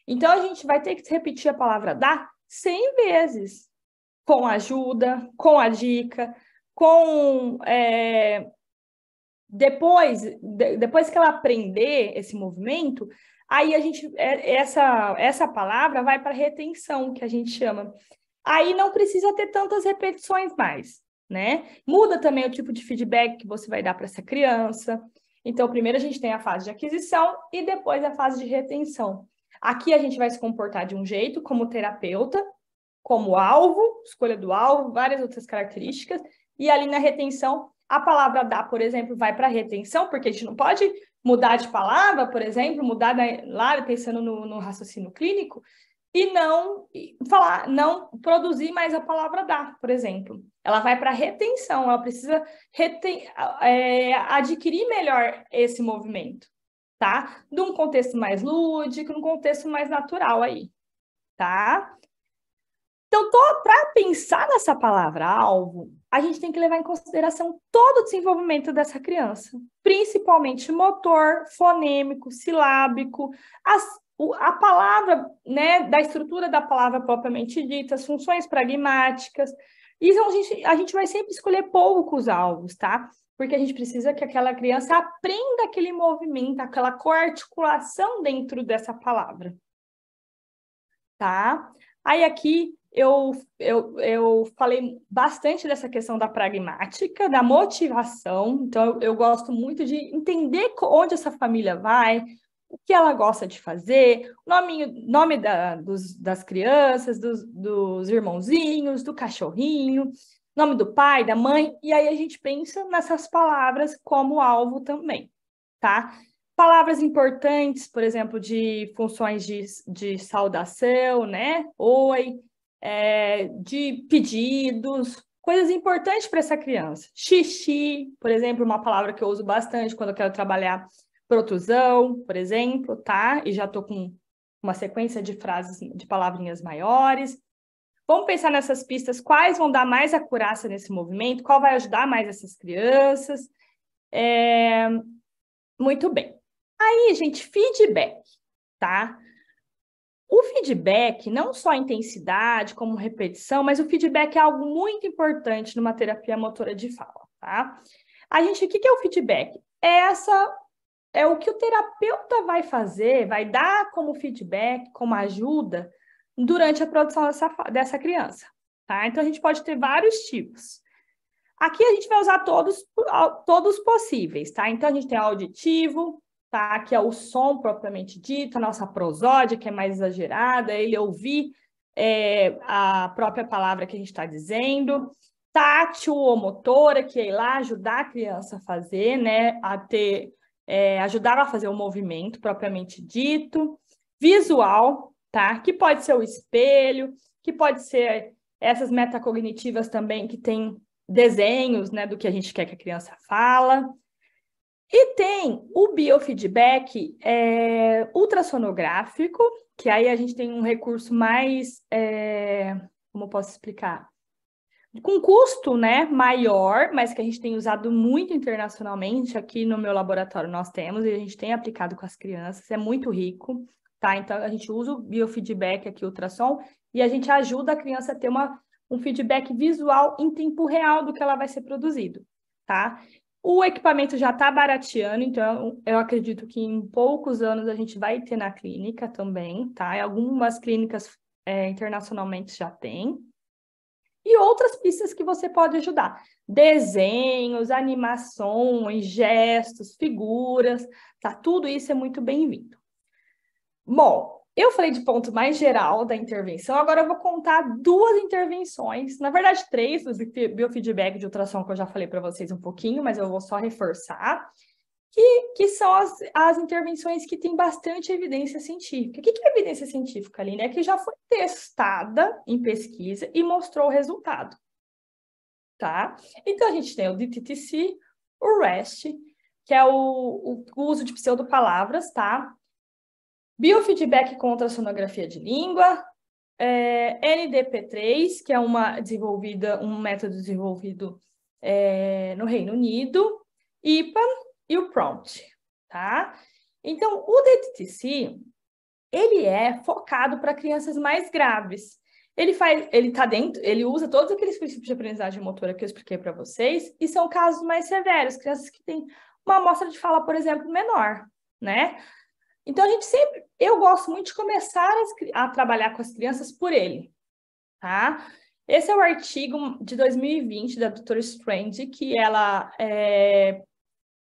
Então, a gente vai ter que repetir a palavra dá 100 vezes. Com ajuda, com a dica, depois que ela aprender esse movimento, aí essa palavra vai para retenção, que a gente chama. Aí não precisa ter tantas repetições mais, né? Muda também o tipo de feedback que você vai dar para essa criança. Então, primeiro a gente tem a fase de aquisição e depois a fase de retenção. Aqui a gente vai se comportar de um jeito como terapeuta, como alvo, escolha do alvo, várias outras características, e ali na retenção, a palavra dá, por exemplo, vai para a retenção, porque a gente não pode mudar de palavra, por exemplo, mudar lá pensando no raciocínio clínico, e não produzir mais a palavra dá, por exemplo. Ela vai para a retenção, ela precisa adquirir melhor esse movimento, tá? Num contexto mais lúdico, num contexto mais natural aí, tá? Então, para pensar nessa palavra-alvo, a gente tem que levar em consideração todo o desenvolvimento dessa criança, principalmente motor, fonêmico, silábico, a palavra, né, da estrutura da palavra propriamente dita, as funções pragmáticas. E a gente vai sempre escolher poucos alvos, tá? Porque a gente precisa que aquela criança aprenda aquele movimento, aquela coarticulação dentro dessa palavra, tá? Aí aqui eu falei bastante dessa questão da pragmática, da motivação. Então, eu gosto muito de entender onde essa família vai, o que ela gosta de fazer, nome das crianças, dos irmãozinhos, do cachorrinho, nome do pai, da mãe, e aí a gente pensa nessas palavras como alvo também, tá? Palavras importantes, por exemplo, de funções de saudação, né? Oi, de pedidos, coisas importantes para essa criança. Xixi, por exemplo, uma palavra que eu uso bastante quando eu quero trabalhar protusão, por exemplo, tá? E já estou com uma sequência de frases, de palavrinhas maiores. Vamos pensar nessas pistas, quais vão dar mais acurácia nesse movimento, qual vai ajudar mais essas crianças. Muito bem. Aí, gente, feedback, tá? O feedback, não só a intensidade, como repetição, mas o feedback é algo muito importante numa terapia motora de fala, tá? O que é o feedback? É o que o terapeuta vai fazer, vai dar como feedback, como ajuda, durante a produção dessa criança, tá? Então, a gente pode ter vários tipos. Aqui a gente vai usar todos possíveis, tá? Então, a gente tem auditivo, tá? Que é o som propriamente dito, a nossa prosódia, que é mais exagerada, ele ouvir a própria palavra que a gente está dizendo. Tátil ou motora, que é ir lá ajudar a criança a fazer, né? Ajudar ela a fazer o movimento propriamente dito. Visual, tá? Que pode ser o espelho, que pode ser essas metacognitivas também, que tem desenhos, né, do que a gente quer que a criança fala. E tem o biofeedback ultrassonográfico, que aí a gente tem um recurso mais, como eu posso explicar? Com custo, né, maior, mas que a gente tem usado muito internacionalmente. Aqui no meu laboratório nós temos, e a gente tem aplicado com as crianças, é muito rico, tá? Então, a gente usa o biofeedback aqui, ultrassom, e a gente ajuda a criança a ter um feedback visual em tempo real do que ela vai ser produzido, tá? O equipamento já está barateando, então eu acredito que em poucos anos a gente vai ter na clínica também, tá? Em algumas clínicas internacionalmente já tem. E outras pistas que você pode ajudar. Desenhos, animações, gestos, figuras, tá? Tudo isso é muito bem-vindo. Bom, eu falei de ponto mais geral da intervenção, agora eu vou contar 2 intervenções, na verdade 3, do biofeedback de ultrassom, que eu já falei para vocês um pouquinho, mas eu vou só reforçar, que são as intervenções que têm bastante evidência científica. O que é evidência científica, Aline? É que já foi testada em pesquisa e mostrou o resultado, tá? Então, a gente tem o DTTC, o REST, que é o uso de pseudopalavras, tá? Biofeedback com ultrassonografia de língua, NDP3, que é um método desenvolvido no Reino Unido, IPA e o PROMPT, tá? Então, o DTTC, ele é focado para crianças mais graves. Ele usa todos aqueles princípios de aprendizagem motora que eu expliquei para vocês, e são casos mais severos, crianças que têm uma amostra de fala, por exemplo, menor, né? Então, eu gosto muito de começar a trabalhar com as crianças por ele, tá? Esse é o artigo de 2020 da doutora Strange, que ela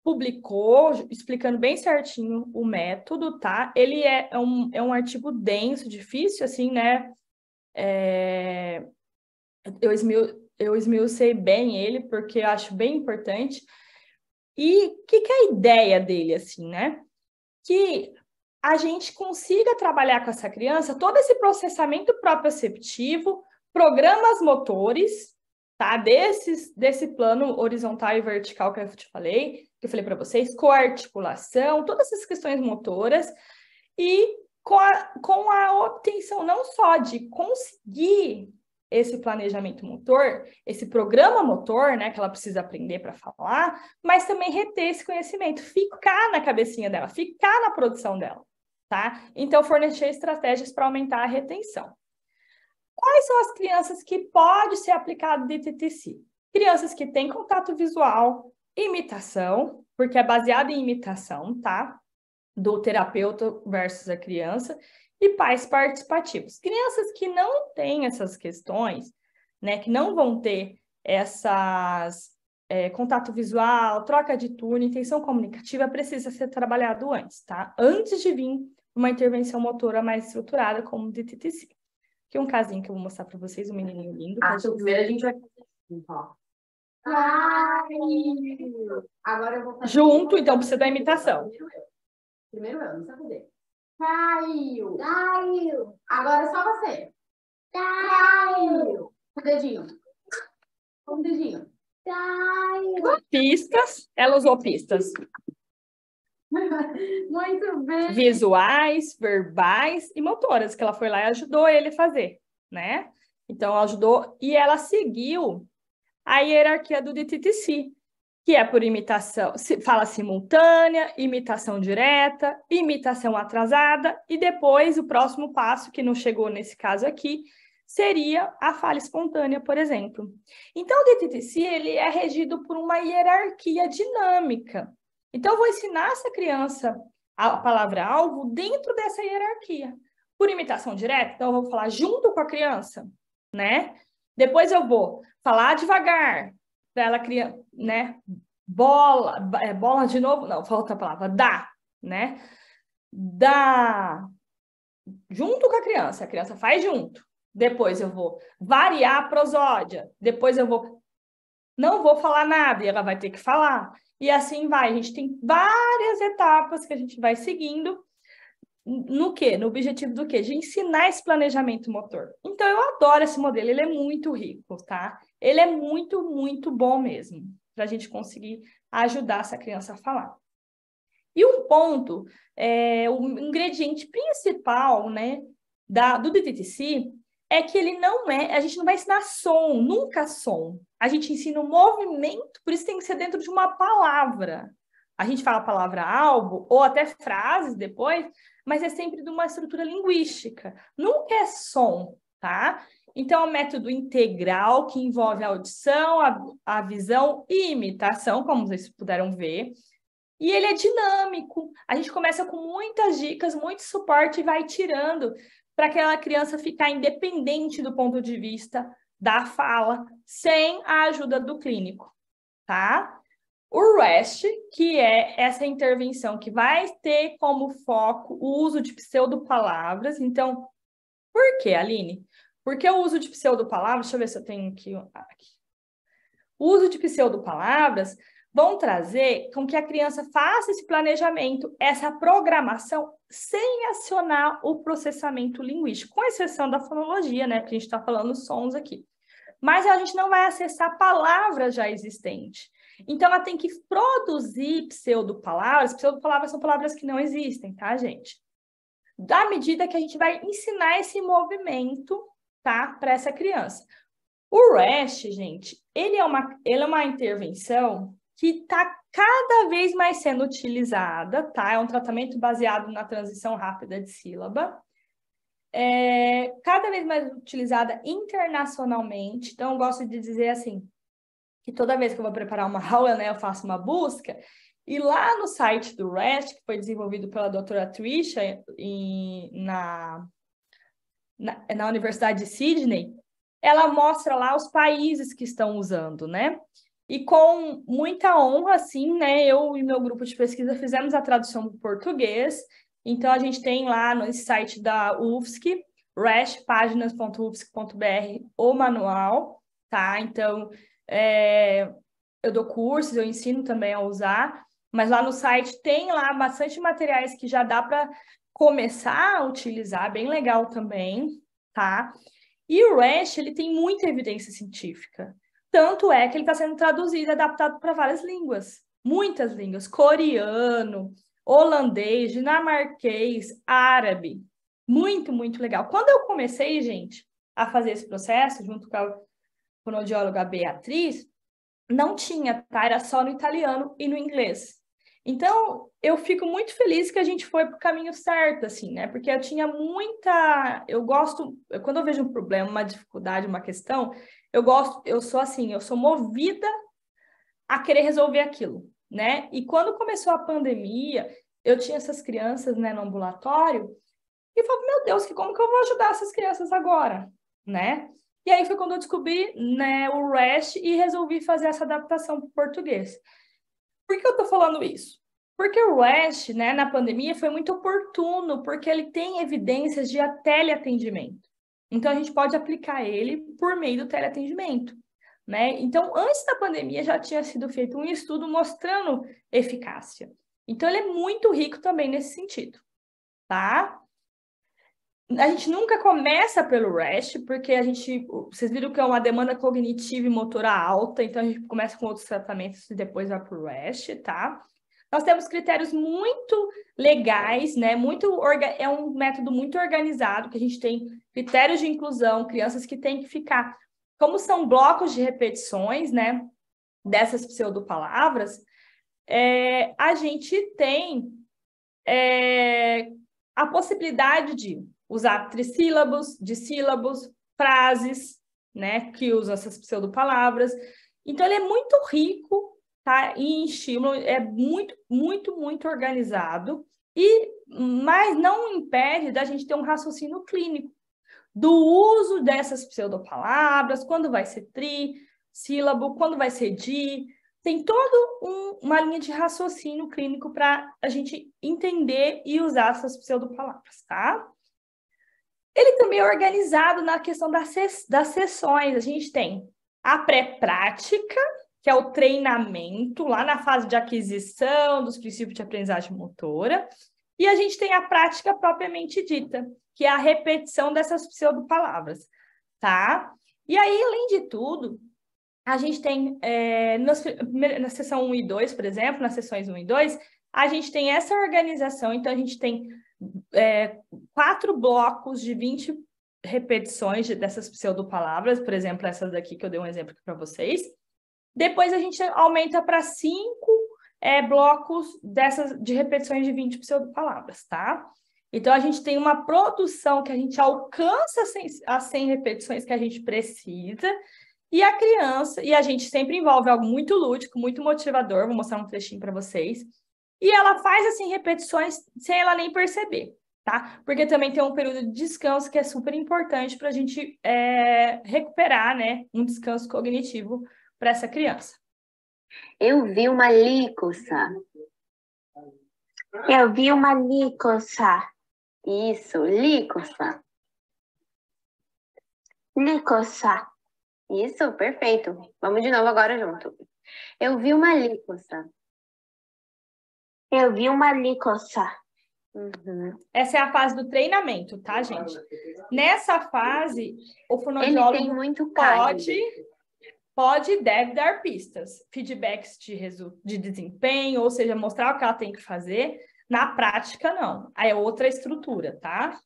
publicou, explicando bem certinho o método, tá? Ele é um artigo denso, difícil, assim, né? Eu esmiucei bem ele, porque eu acho bem importante. E o que é a ideia dele, assim, né? Que a gente consiga trabalhar com essa criança todo esse processamento proprioceptivo, programas motores, tá? Desse plano horizontal e vertical que eu falei para vocês, coarticulação, todas essas questões motoras, e com a obtenção não só de conseguir esse planejamento motor, esse programa motor, né, que ela precisa aprender para falar, mas também reter esse conhecimento, ficar na cabecinha dela, ficar na produção dela, tá? Então, fornecer estratégias para aumentar a retenção. Quais são as crianças que pode ser aplicado DTTC? Crianças que têm contato visual, imitação, porque é baseado em imitação, tá? Do terapeuta versus a criança, e pais participativos. Crianças que não têm essas questões, né, que não vão ter contato visual, troca de turno, intenção comunicativa precisa ser trabalhado antes, tá? Antes de vir uma intervenção motora mais estruturada, como o DTTC. Aqui um casinho que eu vou mostrar para vocês, um menininho lindo. Primeiro a gente vai fazer assim, ó. Agora eu vou fazer... Junto, então precisa da imitação. Primeiro eu, não sei fazer. Caiu. Caiu. Agora só você. Caiu. Com o dedinho. Com o dedinho. Caiu. Pistas, ela usou pistas Muito bem. visuais, verbais e motoras, que ela foi lá e ajudou ele a fazer, né? Então, ela ajudou e ela seguiu a hierarquia do DTTC, que é por imitação, fala simultânea, imitação direta, imitação atrasada, e depois o próximo passo, que não chegou nesse caso aqui, seria a fala espontânea, por exemplo. Então, o DTTC ele é regido por uma hierarquia dinâmica. Então, eu vou ensinar essa criança a palavra-alvo dentro dessa hierarquia. Por imitação direta, então eu vou falar junto com a criança, né? Depois eu vou falar devagar, para ela criar, né? Bola de novo, não, falta a palavra, dá, né? Dá, junto com a criança faz junto. Depois eu vou variar a prosódia, depois não vou falar nada e ela vai ter que falar. E assim vai, a gente tem várias etapas que a gente vai seguindo. No quê? No objetivo do quê? De ensinar esse planejamento motor. Então, eu adoro esse modelo, ele é muito rico, tá? Ele é muito, muito bom mesmo, para a gente conseguir ajudar essa criança a falar. E um ponto, o ingrediente principal, né, do DTTC, é que ele a gente não vai ensinar som, nunca som. A gente ensina o movimento, por isso tem que ser dentro de uma palavra. A gente fala a palavra-alvo, ou até frases depois, mas é sempre de uma estrutura linguística. Nunca é som, tá? Então, é um método integral que envolve a audição, a visão e imitação, como vocês puderam ver. E ele é dinâmico. A gente começa com muitas dicas, muito suporte e vai tirando para aquela criança ficar independente do ponto de vista da fala, sem a ajuda do clínico, tá? O REST, que é essa intervenção que vai ter como foco o uso de pseudopalavras. Então, por quê, Aline? Porque o uso de pseudopalavras, deixa eu ver se eu tenho aqui. O uso de pseudopalavras vão trazer com que a criança faça esse planejamento, essa programação, sem acionar o processamento linguístico, com exceção da fonologia, né? Porque a gente está falando sons aqui. Mas a gente não vai acessar palavras já existentes. Então, ela tem que produzir pseudopalavras. Pseudopalavras são palavras que não existem, tá, gente? Da medida que a gente vai ensinar esse movimento, tá, para essa criança. O REST, gente, ele é uma intervenção que está cada vez mais sendo utilizada, tá? É um tratamento baseado na transição rápida de sílaba. Cada vez mais utilizada internacionalmente. Então, eu gosto de dizer assim, que toda vez que eu vou preparar uma aula, né, eu faço uma busca, e lá no site do REST, que foi desenvolvido pela doutora Trisha na Universidade de Sydney, ela mostra lá os países que estão usando, né? E com muita honra, assim, né, eu e meu grupo de pesquisa fizemos a tradução do português. Então, a gente tem lá no site da UFSC, restpáginas.ufsc.br, o manual, tá? Então, eu dou cursos, eu ensino também a usar, mas lá no site tem lá bastante materiais que já dá para começar a utilizar, bem legal também, tá? E o REST, ele tem muita evidência científica. Tanto é que ele está sendo traduzido e adaptado para várias línguas. Muitas línguas. Coreano, holandês, dinamarquês, árabe. Muito, muito legal. Quando eu comecei, gente, a fazer esse processo, junto com a fonoaudióloga Beatriz, não tinha, tá? Era só no italiano e no inglês. Então, eu fico muito feliz que a gente foi para o caminho certo, assim, né? Porque eu tinha muita... Quando eu vejo um problema, uma dificuldade, uma questão, eu sou movida a querer resolver aquilo, né? E quando começou a pandemia, eu tinha essas crianças, né, no ambulatório, e eu falei, meu Deus, como que eu vou ajudar essas crianças agora, né? E aí foi quando eu descobri, né, o REST e resolvi fazer essa adaptação para o português. Por que eu estou falando isso? Porque o REST, né, na pandemia, foi muito oportuno, porque ele tem evidências de teleatendimento. Então, a gente pode aplicar ele por meio do teleatendimento, né? Então, antes da pandemia, já tinha sido feito um estudo mostrando eficácia. Então, ele é muito rico também nesse sentido, tá? A gente nunca começa pelo REST, porque vocês viram que é uma demanda cognitiva e motora alta, então a gente começa com outros tratamentos e depois vai para o REST, tá? Nós temos critérios muito legais, né? É um método muito organizado, que a gente tem critérios de inclusão, crianças que têm que ficar, como são blocos de repetições, né? Dessas pseudopalavras, a gente tem a possibilidade de usar trissílabos, dissílabos, frases, né? Que usam essas pseudopalavras. Então, ele é muito rico, tá? E em estímulo, é muito, muito, muito organizado, mas não impede da gente ter um raciocínio clínico do uso dessas pseudopalavras, quando vai ser trissílabo, quando vai ser tem toda uma linha de raciocínio clínico para a gente entender e usar essas pseudopalavras, tá? Ele também é organizado na questão das sessões. A gente tem a pré-prática, que é o treinamento, lá na fase de aquisição dos princípios de aprendizagem motora, e a gente tem a prática propriamente dita, que é a repetição dessas pseudopalavras, tá? E aí, além de tudo, a gente tem, na sessão 1 e 2, por exemplo, nas sessões 1 e 2, a gente tem essa organização, então a gente tem 4 blocos de 20 repetições dessas pseudopalavras, por exemplo, essas daqui que eu dei um exemplo aqui para vocês. Depois a gente aumenta para 5 blocos de repetições de 20 pseudopalavras, tá? Então, a gente tem uma produção que a gente alcança as 100 repetições que a gente precisa, e a criança, e a gente sempre envolve algo muito lúdico, muito motivador, vou mostrar um trechinho para vocês, e ela faz, assim, repetições sem ela nem perceber, tá? Porque também tem um período de descanso que é super importante para a gente recuperar, né, um descanso cognitivo para essa criança. Eu vi uma licoça. Eu vi uma licoça. Isso, licoça. Licoça. Isso, perfeito. Vamos de novo agora junto. Eu vi uma licoça. Eu vi uma licoça. Uhum. Essa é a fase do treinamento, tá, gente? Nessa fase, o fonoaudiólogo Ele tem muito pode e deve dar pistas, feedbacks de desempenho, ou seja, mostrar o que ela tem que fazer. Na prática, não. Aí é outra estrutura, tá?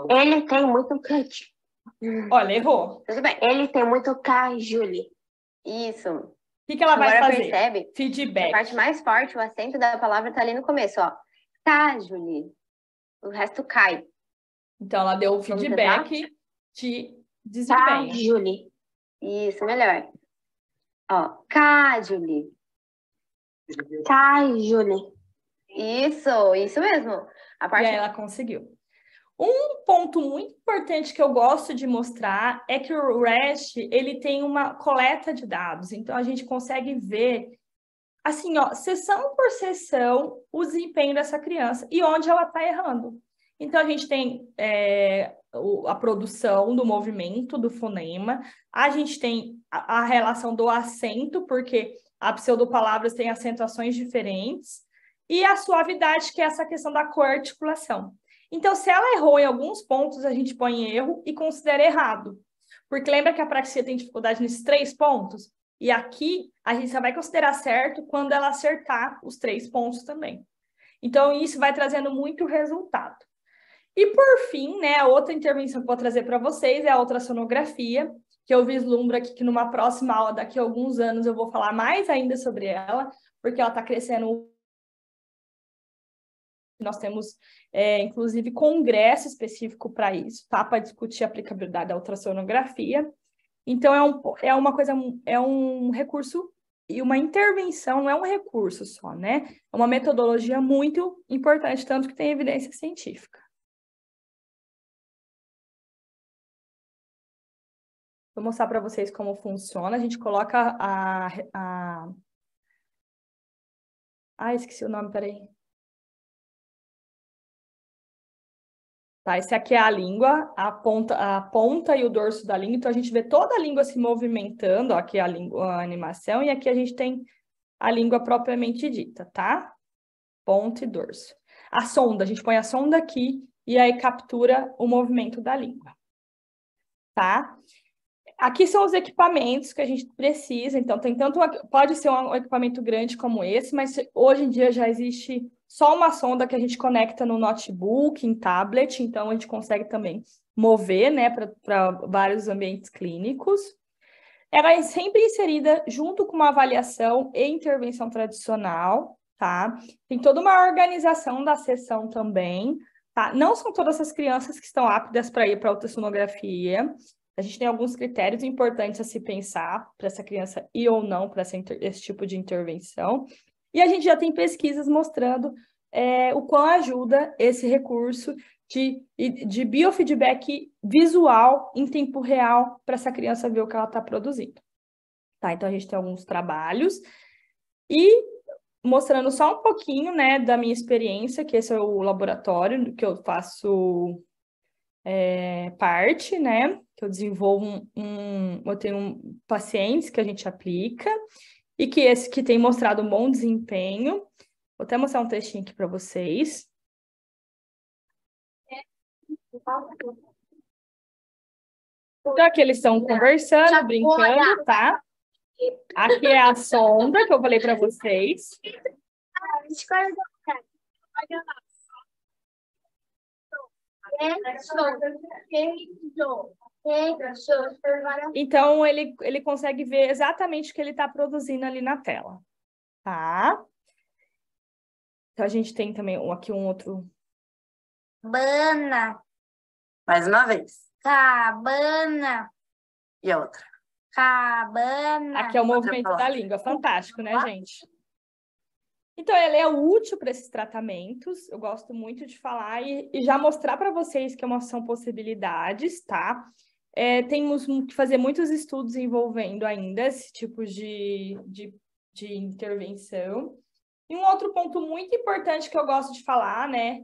Ele tem muito cut. Olha, errou. Tudo bem. Ele tem muito Julie. Isso. O que ela vai Agora fazer? Percebe? Feedback. A parte mais forte, o acento da palavra tá ali no começo, ó. Julie. O resto cai. Então, ela deu o feedback de desempenho. Julie. Isso, melhor. Ó, Julie. Julie. Isso mesmo. E aí ela conseguiu. Um ponto muito importante que eu gosto de mostrar é que o REST, ele tem uma coleta de dados. Então, a gente consegue ver, assim, ó, sessão por sessão, o desempenho dessa criança e onde ela está errando. Então, a gente tem a produção do movimento, do fonema, a gente tem a relação do acento, porque a pseudopalavras tem acentuações diferentes, e a suavidade, que é essa questão da coarticulação. Então, se ela errou em alguns pontos, a gente põe erro e considera errado. Porque lembra que a praxia tem dificuldade nesses 3 pontos? E aqui, a gente só vai considerar certo quando ela acertar os 3 pontos também. Então, isso vai trazendo muito resultado. E, por fim, né, a outra intervenção que eu vou trazer para vocês é a ultrassonografia, que eu vislumbro aqui que numa próxima aula, daqui a alguns anos, eu vou falar mais ainda sobre ela, porque ela está crescendo. Nós temos, inclusive, congresso específico para isso, tá? Para discutir a aplicabilidade da ultrassonografia. Então, é um recurso e uma intervenção, não é um recurso só, né? É uma metodologia muito importante, tanto que tem evidência científica. Vou mostrar para vocês como funciona. A gente coloca esqueci o nome, peraí. Tá, esse aqui é a língua, a ponta e o dorso da língua. Então, a gente vê toda a língua se movimentando. Ó, aqui a animação. E aqui a gente tem a língua propriamente dita, tá? Ponta e dorso. A sonda, a gente põe a sonda aqui e aí captura o movimento da língua, tá? Aqui são os equipamentos que a gente precisa. Então, pode ser um equipamento grande como esse, mas hoje em dia já existe só uma sonda que a gente conecta no notebook, em tablet, então a gente consegue também mover, né, para vários ambientes clínicos. Ela é sempre inserida junto com uma avaliação e intervenção tradicional, tá? Tem toda uma organização da sessão também, tá? Não são todas as crianças que estão aptas para ir para a ultrassonografia. A gente tem alguns critérios importantes a se pensar para essa criança ir ou não para esse tipo de intervenção. E a gente já tem pesquisas mostrando o quão ajuda esse recurso de biofeedback visual em tempo real para essa criança ver o que ela está produzindo. Tá, então, a gente tem alguns trabalhos e mostrando só um pouquinho, né, da minha experiência, que esse é o laboratório que eu faço parte, né, que eu desenvolvo eu tenho pacientes que a gente aplica e que tem mostrado um bom desempenho. Vou até mostrar um textinho aqui para vocês. Então, aqui eles estão conversando, brincando, tá? Aqui é a sonda que eu falei para vocês. Então, ele consegue ver exatamente o que ele está produzindo ali na tela, tá? Então, a gente tem também aqui um outro... Cabana. Mais uma vez. Cabana. E a outra? Cabana. Aqui é o movimento da língua. Fantástico, né, gente? Então, ele é útil para esses tratamentos. Eu gosto muito de falar e já mostrar para vocês que são possibilidades, tá? Temos que fazer muitos estudos envolvendo ainda esse tipo de intervenção. E um outro ponto muito importante que eu gosto de falar, né,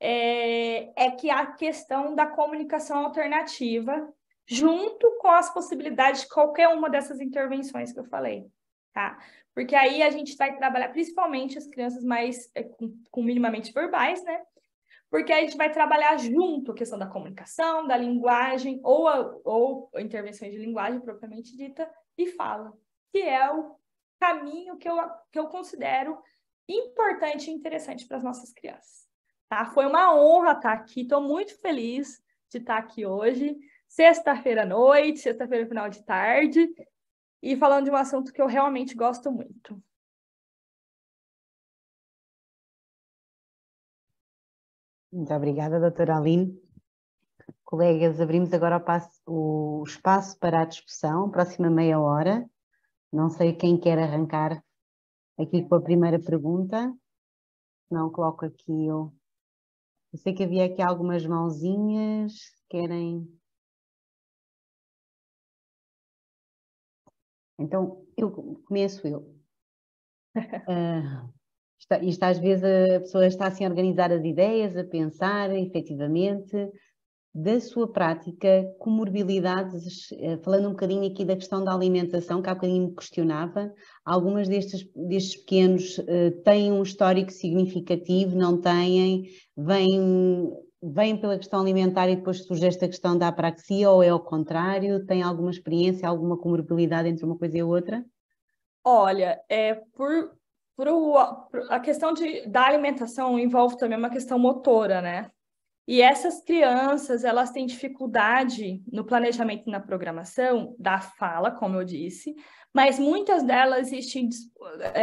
é que a questão da comunicação alternativa junto com as possibilidades de qualquer uma dessas intervenções que eu falei, tá? Porque aí a gente vai trabalhar principalmente as crianças mais com minimamente verbais, né? Porque aí a gente vai trabalhar junto a questão da comunicação, da linguagem, ou intervenções de linguagem propriamente dita, e fala, que é o caminho que eu considero importante e interessante para as nossas crianças. Tá? Foi uma honra estar aqui, estou muito feliz de estar aqui hoje, sexta-feira à noite, sexta-feira final de tarde, e falando de um assunto que eu realmente gosto muito. Muito obrigada, doutora Aline. Colegas, abrimos agora o espaço para a discussão, próxima meia hora. Não sei quem quer arrancar aqui com a primeira pergunta. Não, coloco aqui eu sei que havia aqui algumas mãozinhas. Querem... Então, começo eu. Isto às vezes a pessoa está assim a organizar as ideias, a pensar, efetivamente, da sua prática, comorbilidades, falando um bocadinho aqui da questão da alimentação, que há bocadinho me questionava, algumas destes pequenos têm um histórico significativo, não têm, vêm pela questão alimentar e depois surge esta questão da apraxia, ou é ao contrário, tem alguma experiência, alguma comorbilidade entre uma coisa e a outra? Olha, a questão da alimentação envolve também uma questão motora, né? E essas crianças, elas têm dificuldade no planejamento e na programação da fala, como eu disse, mas muitas delas existem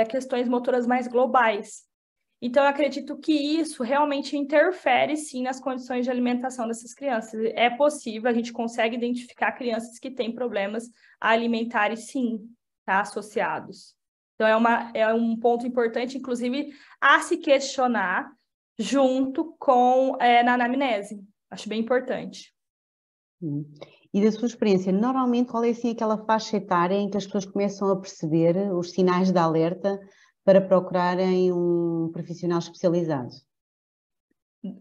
questões motoras mais globais. Então, eu acredito que isso realmente interfere, sim, nas condições de alimentação dessas crianças. É possível, a gente consegue identificar crianças que têm problemas alimentares, sim, tá, associados. Então, é um ponto importante, inclusive, a se questionar junto com na anamnese. Acho bem importante. E da sua experiência, normalmente qual é assim aquela faixa etária em que as pessoas começam a perceber os sinais de alerta para procurarem um profissional especializado?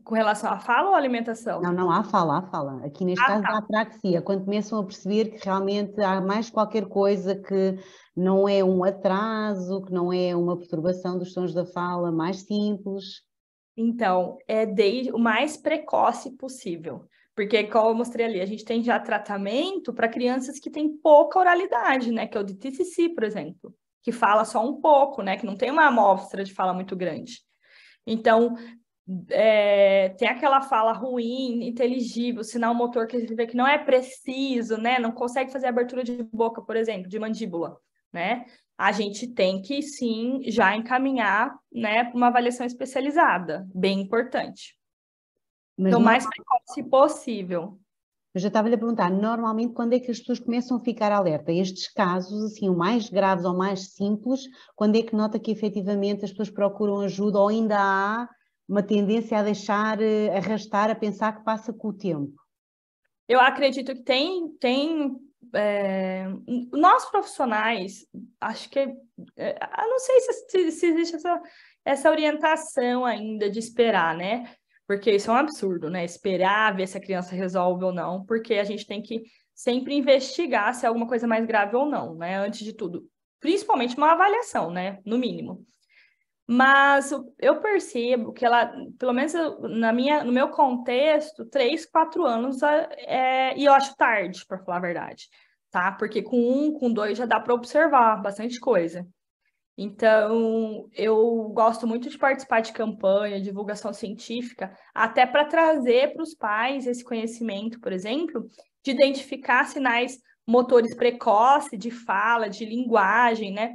Com relação à fala ou à alimentação? Não, há fala. Aqui neste caso tá. da apraxia, quando começam a perceber que realmente há mais qualquer coisa que não é um atraso, que não é uma perturbação dos sons da fala mais simples. Então, é desde o mais precoce possível. Porque, como eu mostrei ali, a gente tem já tratamento para crianças que têm pouca oralidade, né? Que é o de TCC, por exemplo, que fala só um pouco, né? Que não tem uma amostra de fala muito grande. Então, tem aquela fala ruim, inteligível, sinal motor que a gente vê que não é preciso, né? Não consegue fazer abertura de boca, por exemplo, de mandíbula, né? A gente tem que, sim, já encaminhar, né, para uma avaliação especializada, bem importante. Mas Então, o mais precoce possível. eu já estava-lhe a perguntar, normalmente quando é que as pessoas começam a ficar alerta? Estes casos, assim, o mais graves ou mais simples, quando é que nota que efetivamente as pessoas procuram ajuda ou ainda há uma tendência a deixar arrastar, a pensar que passa com o tempo? Eu acredito que nós profissionais, acho que, eu não sei se existe essa orientação ainda de esperar, né? Porque isso é um absurdo, né? Esperar ver se a criança resolve ou não, porque a gente tem que sempre investigar se é alguma coisa mais grave ou não, né? Antes de tudo. Principalmente uma avaliação, né? No mínimo. Mas eu percebo que ela, pelo menos no meu contexto, 3, 4 anos e eu acho tarde, para falar a verdade, tá? Porque com 1, com 2 já dá para observar bastante coisa. Então, eu gosto muito de participar de campanha, divulgação científica, até para trazer para os pais esse conhecimento, por exemplo, de identificar sinais motores precoces, de fala, de linguagem, né?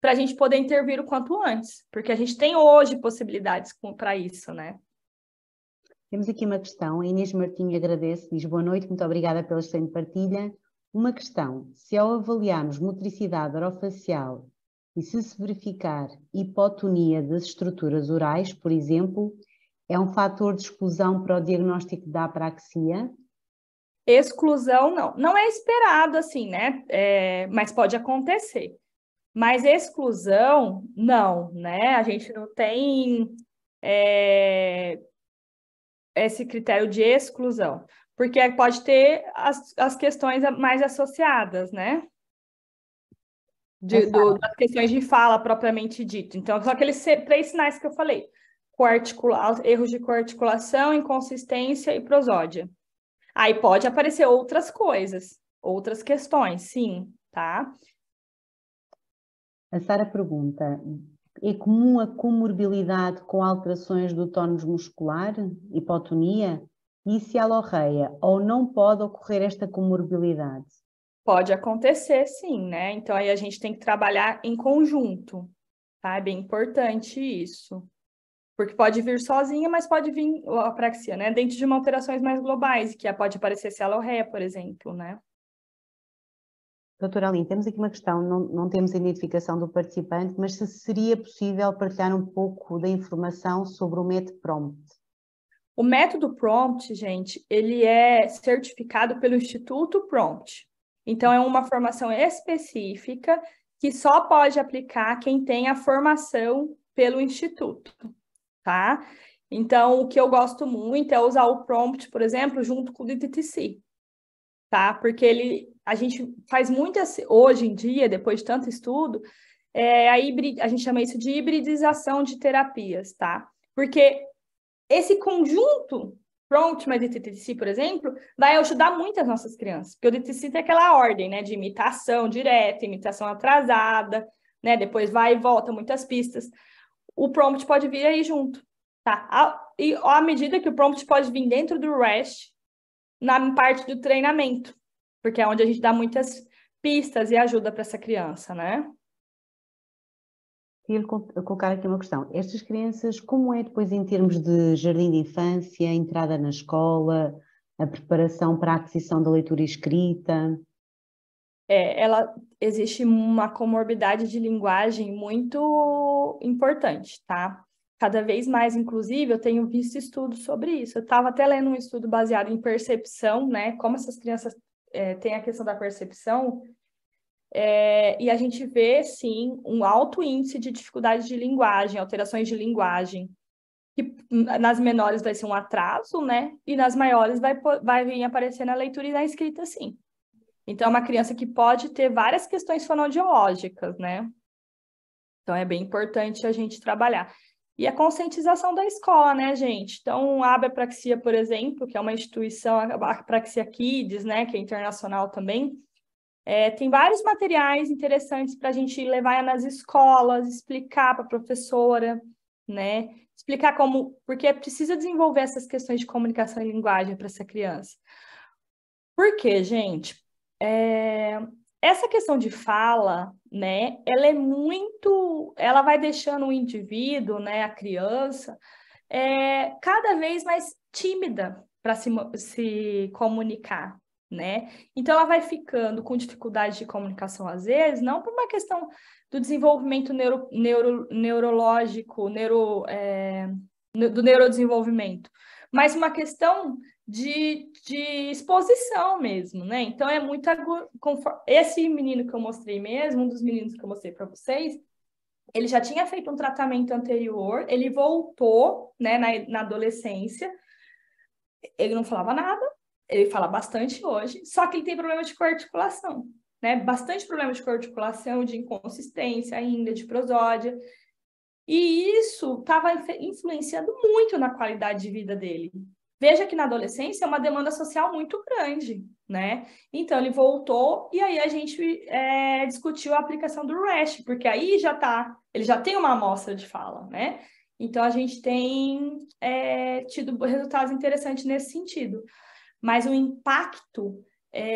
Para a gente poder intervir o quanto antes, porque a gente tem hoje possibilidades para isso, né? Temos aqui uma questão, a Inês Martins agradece, diz boa noite, muito obrigada pela excelente partilha. Uma questão, se ao avaliarmos motricidade orofacial e se verificar hipotonia das estruturas orais, por exemplo, é um fator de exclusão para o diagnóstico da apraxia? Exclusão, não é esperado assim, né? Mas pode acontecer. Mas exclusão, não, né? A gente não tem esse critério de exclusão, porque pode ter as questões mais associadas, né? Das questões de fala propriamente dito. Então, são aqueles 3 sinais que eu falei: erros de coarticulação, inconsistência e prosódia. Aí pode aparecer outras coisas, outras questões, sim, tá? A Sara pergunta, é comum a comorbilidade com alterações do tónus muscular, hipotonia? E se alorreia ou não pode ocorrer esta comorbilidade? Pode acontecer, sim, né? Então, aí a gente tem que trabalhar em conjunto, tá? É bem importante isso. Porque pode vir sozinha, mas pode vir a apraxia, né? Dentro de uma alterações mais globais, que pode aparecer cialorreia, por exemplo, né? Doutora Aline, temos aqui uma questão, não temos a identificação do participante, mas se seria possível partilhar um pouco da informação sobre o método PROMPT? O método PROMPT, gente, ele é certificado pelo Instituto PROMPT. Então, é uma formação específica que só pode aplicar quem tem a formação pelo Instituto, tá? Então, o que eu gosto muito é usar o PROMPT, por exemplo, junto com o DTC, tá? Porque a gente faz hoje em dia, depois de tanto estudo, a gente chama isso de hibridização de terapias, tá? Porque esse conjunto, PROMPT mais DTC, por exemplo, vai ajudar muito as nossas crianças, porque o DTC tem aquela ordem, né, de imitação direta, imitação atrasada, né, depois vai e volta, muitas pistas. O PROMPT pode vir aí junto, tá? E à medida que o PROMPT pode vir dentro do REST, na parte do treinamento, porque é onde a gente dá muitas pistas e ajuda para essa criança, né? Queria colocar aqui uma questão. Estas crianças, como é depois em termos de jardim de infância, entrada na escola, a preparação para a aquisição da leitura escrita? Existe uma comorbidade de linguagem muito importante, tá? Cada vez mais, inclusive, eu tenho visto estudos sobre isso. Eu estava até lendo um estudo baseado em percepção, né? Como essas crianças tem a questão da percepção, e a gente vê, sim, um alto índice de dificuldade de linguagem, alterações de linguagem, que nas menores vai ser um atraso, né? E nas maiores vai vir aparecer na leitura e na escrita, sim. Então, é uma criança que pode ter várias questões fonoaudiológicas, né? Então, é bem importante a gente trabalhar. E a conscientização da escola, né, gente? Então, a Abrapraxia, por exemplo, que é uma instituição, a Abrapraxia Kids, né, que é internacional também, tem vários materiais interessantes para a gente levar nas escolas, explicar para a professora, né? Explicar como, porque precisa desenvolver essas questões de comunicação e linguagem para essa criança. Por quê, gente? Essa questão de fala, né, ela vai deixando o indivíduo, né, a criança, cada vez mais tímida para se comunicar, né? Então, ela vai ficando com dificuldade de comunicação, às vezes, não por uma questão do desenvolvimento neurológico, do neurodesenvolvimento, mas uma questão de exposição mesmo, né? Então, é muito... Esse menino que eu mostrei mesmo, um dos meninos que eu mostrei para vocês, ele já tinha feito um tratamento anterior, ele voltou, né, na adolescência, ele não falava nada, ele fala bastante hoje, só que ele tem problema de coarticulação, né? Bastante problema de coarticulação, de inconsistência ainda, de prosódia. E isso estava influenciando muito na qualidade de vida dele. Veja que na adolescência é uma demanda social muito grande, né? Então, ele voltou e aí a gente discutiu a aplicação do RASH, porque aí ele já tem uma amostra de fala, né? Então, a gente tem tido resultados interessantes nesse sentido. Mas o impacto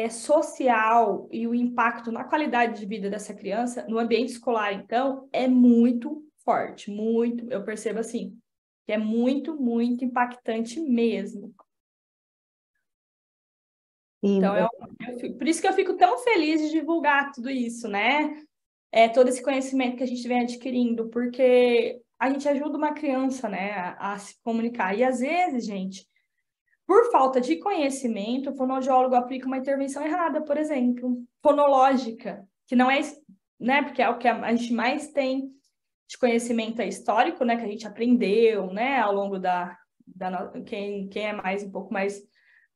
social e o impacto na qualidade de vida dessa criança, no ambiente escolar, então, é muito forte, muito, eu percebo assim, que é muito, muito impactante mesmo. Então, por isso que eu fico tão feliz de divulgar tudo isso, né? Todo esse conhecimento que a gente vem adquirindo, porque a gente ajuda uma criança, né, a se comunicar. E às vezes, gente, por falta de conhecimento, o fonoaudiólogo aplica uma intervenção errada, por exemplo, fonológica, que não é, né, porque é o que a gente mais tem de conhecimento histórico, né, que a gente aprendeu, né, ao longo quem é mais um pouco mais,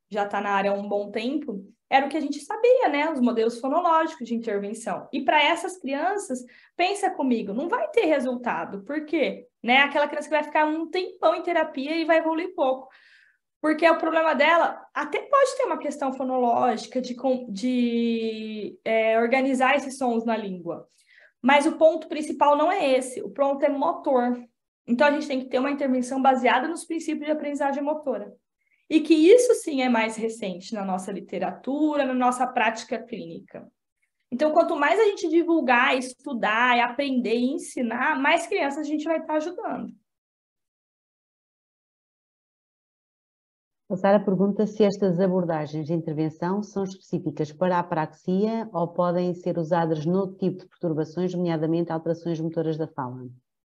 já está na área há um bom tempo, era o que a gente sabia, né, os modelos fonológicos de intervenção. E para essas crianças, pensa comigo, não vai ter resultado, por quê? Né, aquela criança que vai ficar um tempão em terapia e vai evoluir pouco. Porque o problema dela até pode ter uma questão fonológica de organizar esses sons na língua. Mas o ponto principal não é esse, o ponto é motor. Então, a gente tem que ter uma intervenção baseada nos princípios de aprendizagem motora. E que isso, sim, é mais recente na nossa literatura, na nossa prática clínica. Então, quanto mais a gente divulgar, estudar, aprender e ensinar, mais crianças a gente vai estar ajudando. A Sara pergunta se estas abordagens de intervenção são específicas para a apraxia ou podem ser usadas noutro tipo de perturbações, nomeadamente alterações motoras da fala.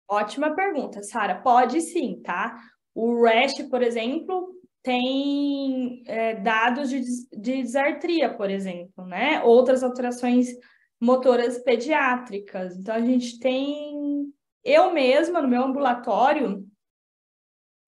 Ótima pergunta, Sara. Pode sim, tá? O RASH, por exemplo, tem dados de disartria, por exemplo, né? Outras alterações motoras pediátricas. Então, a gente tem... Eu mesma, no meu ambulatório,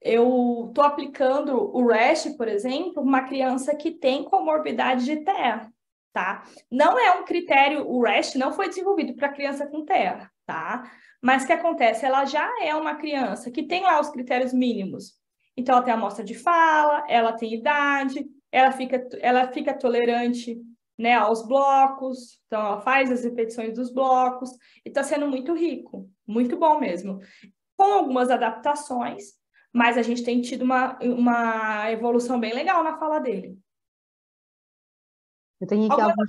eu estou aplicando o RASH, por exemplo, uma criança que tem comorbidade de TEA, tá? Não é um critério, o RASH não foi desenvolvido para criança com TEA, tá? Mas o que acontece? Ela já é uma criança que tem lá os critérios mínimos. Então, ela tem amostra de fala, ela tem idade, ela fica tolerante, né, aos blocos, então ela faz as repetições dos blocos, e está sendo muito rico, muito bom mesmo. Com algumas adaptações, mas a gente tem tido uma evolução bem legal na fala dele. Eu tenho aqui algumas...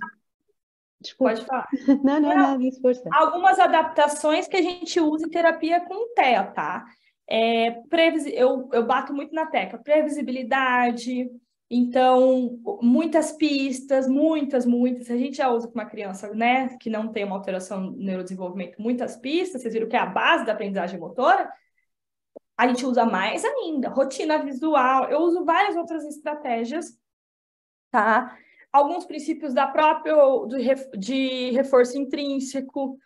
Desculpa. Pode falar. Não, disse força. Algumas adaptações que a gente usa em terapia com TEA, tá? Eu bato muito na tecla. Previsibilidade, então, muitas pistas, muitas. A gente já usa com uma criança, né, que não tem uma alteração no neurodesenvolvimento, muitas pistas, vocês viram que é a base da aprendizagem motora. A gente usa mais ainda, rotina visual, eu uso várias outras estratégias, tá? alguns princípios de reforço intrínseco,